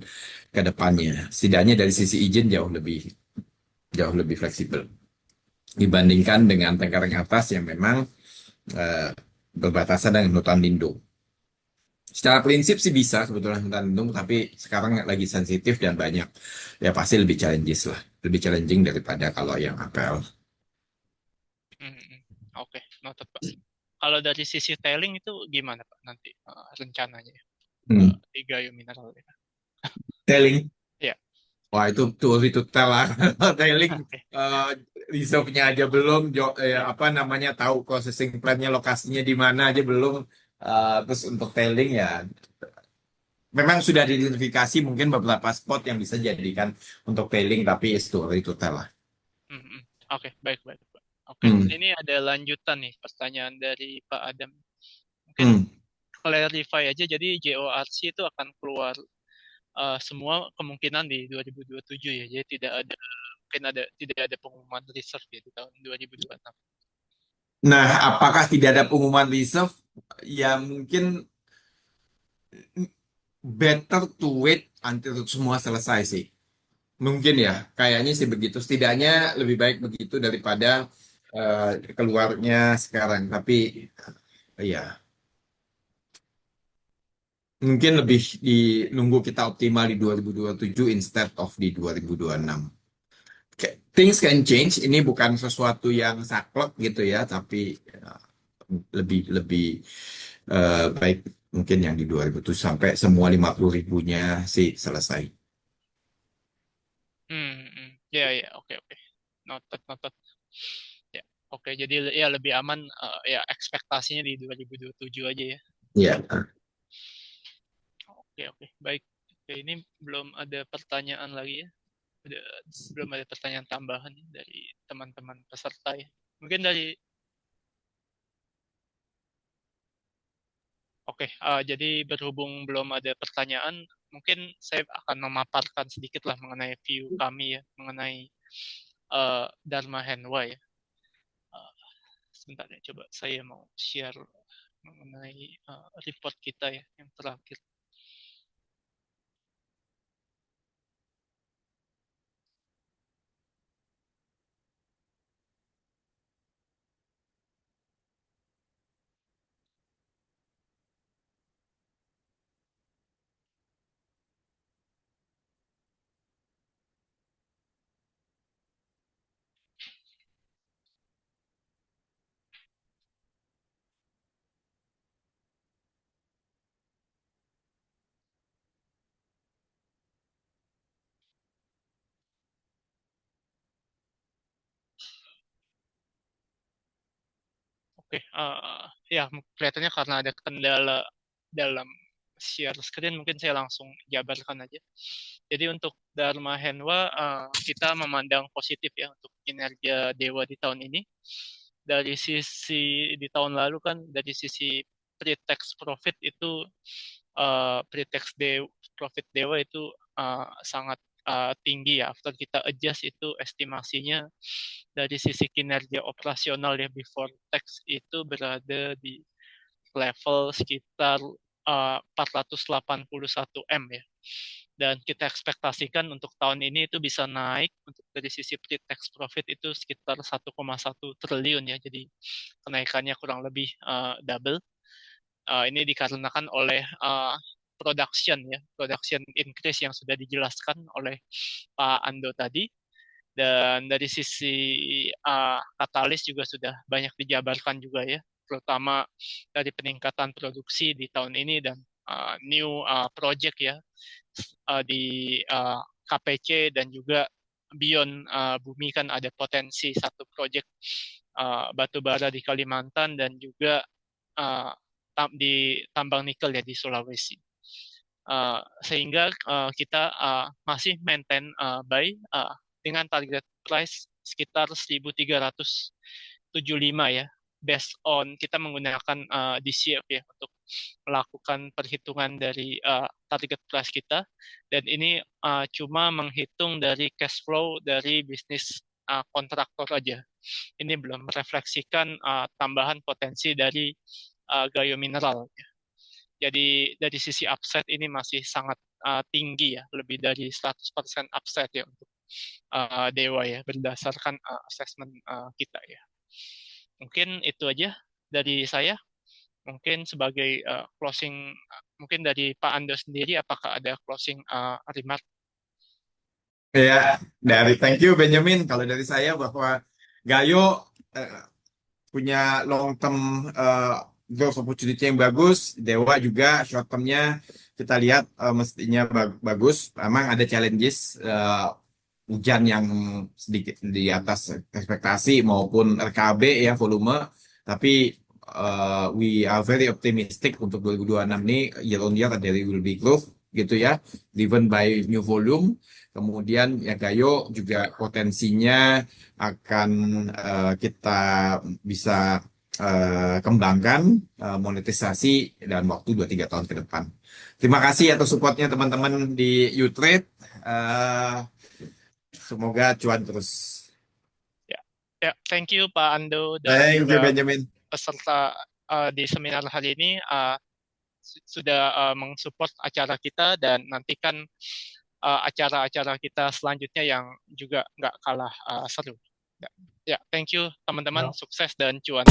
ke depannya. Setidaknya dari sisi izin jauh lebih fleksibel dibandingkan dengan Tengkareng Atas yang memang eh, berbatasan dengan hutan lindung. Secara prinsip sih bisa sebetulnya hutan lindung, tapi sekarang lagi sensitif dan banyak, ya pasti lebih challenges lah, lebih challenging daripada kalau yang APL. Hmm, Oke, noted Pak. Kalau dari sisi tailing itu gimana Pak nanti rencananya ya? Hmm. Di Gayo Mineral ya? Tailing, Ya, wah itu tell lah. Tailing oke. eh, reserve-nya aja belum, Ya. apa namanya tahu processing plant-nya lokasinya di mana aja belum. Terus untuk tailing ya, memang sudah diidentifikasi mungkin beberapa spot yang bisa dijadikan untuk tailing, tapi itu tell lah. Hmm, hmm. Oke, baik, baik, Pak. Oke, Hmm. ini ada lanjutan nih pertanyaan dari Pak Adam. Mungkin Hmm. clarify aja, jadi JORC itu akan keluar semua kemungkinan di 2027 ya. Jadi tidak ada pengumuman reserve ya di tahun 2026. Nah, apakah tidak ada pengumuman reserve? Ya mungkin better to wait until semua selesai sih. Mungkin ya, kayaknya sih begitu. Setidaknya lebih baik begitu daripada keluarnya sekarang. Tapi ya mungkin lebih nunggu kita optimal di 2027 instead of di 2026. Things can change. Ini bukan sesuatu yang saklek gitu ya, tapi lebih lebih baik mungkin yang di 2007 sampai semua 50.000-nya sih selesai. Ya, ya, oke, oke. Noted, noted. Ya, oke. Jadi ya lebih aman ya ekspektasinya di 2027 aja ya. Ya. Oke, oke. Baik. Oke, ini belum ada pertanyaan lagi ya. Ada, belum ada pertanyaan tambahan ya dari teman-teman peserta ya. Mungkin dari Oke, jadi berhubung belum ada pertanyaan, mungkin saya akan memaparkan sedikit lah mengenai view kami ya, mengenai Dharma Henwa ya. Uh, Sebentar ya, coba saya mau share mengenai report kita ya yang terakhir. Oke, ya kelihatannya karena ada kendala dalam share screen, mungkin saya langsung jabarkan aja. Jadi untuk Dharma Henwa, kita memandang positif ya untuk kinerja Dewa di tahun ini. Dari sisi di tahun lalu kan, dari sisi pre-tax profit itu, profit Dewa itu sangat tinggi ya. After kita adjust itu estimasinya dari sisi kinerja operasional ya before tax itu berada di level sekitar 481 M ya. Dan kita ekspektasikan untuk tahun ini itu bisa naik untuk dari sisi pre-tax profit itu sekitar 1,1 triliun ya. Jadi kenaikannya kurang lebih double. Ini dikarenakan oleh production increase yang sudah dijelaskan oleh Pak Ando tadi. Dan dari sisi katalis juga sudah banyak dijabarkan juga ya, terutama dari peningkatan produksi di tahun ini dan new project ya di KPC dan juga beyond bumi kan ada potensi satu project batu bara di Kalimantan dan juga di tambang nikel ya di Sulawesi. Sehingga kita masih maintain buy dengan target price sekitar 1.375 ya, based on kita menggunakan DCF ya untuk melakukan perhitungan dari target price kita, dan ini cuma menghitung dari cash flow dari bisnis kontraktor aja. Ini belum merefleksikan tambahan potensi dari Gayo Mineral. Jadi dari sisi upside ini masih sangat tinggi ya, lebih dari 100% upside ya untuk Dewa ya, berdasarkan assessment kita ya. Mungkin itu aja dari saya. Mungkin sebagai closing, mungkin dari Pak Ando sendiri, apakah ada closing remark? Ya, thank you Benjamin. Kalau dari saya bahwa Gayo punya long term growth opportunity yang bagus, Dewa juga short termnya kita lihat mestinya bagus. Memang ada challenges, hujan yang sedikit di atas ekspektasi maupun RKB ya volume, tapi we are very optimistic untuk 2026 ini year on year there will be growth gitu ya, driven by new volume. Kemudian ya Gayo juga potensinya akan kita bisa kembangkan monetisasi dalam waktu 2-3 tahun ke depan. Terima kasih atas supportnya teman-teman di U-Trade. Semoga cuan terus. Ya, thank you Pak Ando dan Thank you juga Benjamin. peserta di seminar hari ini sudah mensupport acara kita, dan nantikan acara-acara kita selanjutnya yang juga nggak kalah seru. Ya, thank you teman-teman, sukses dan cuan.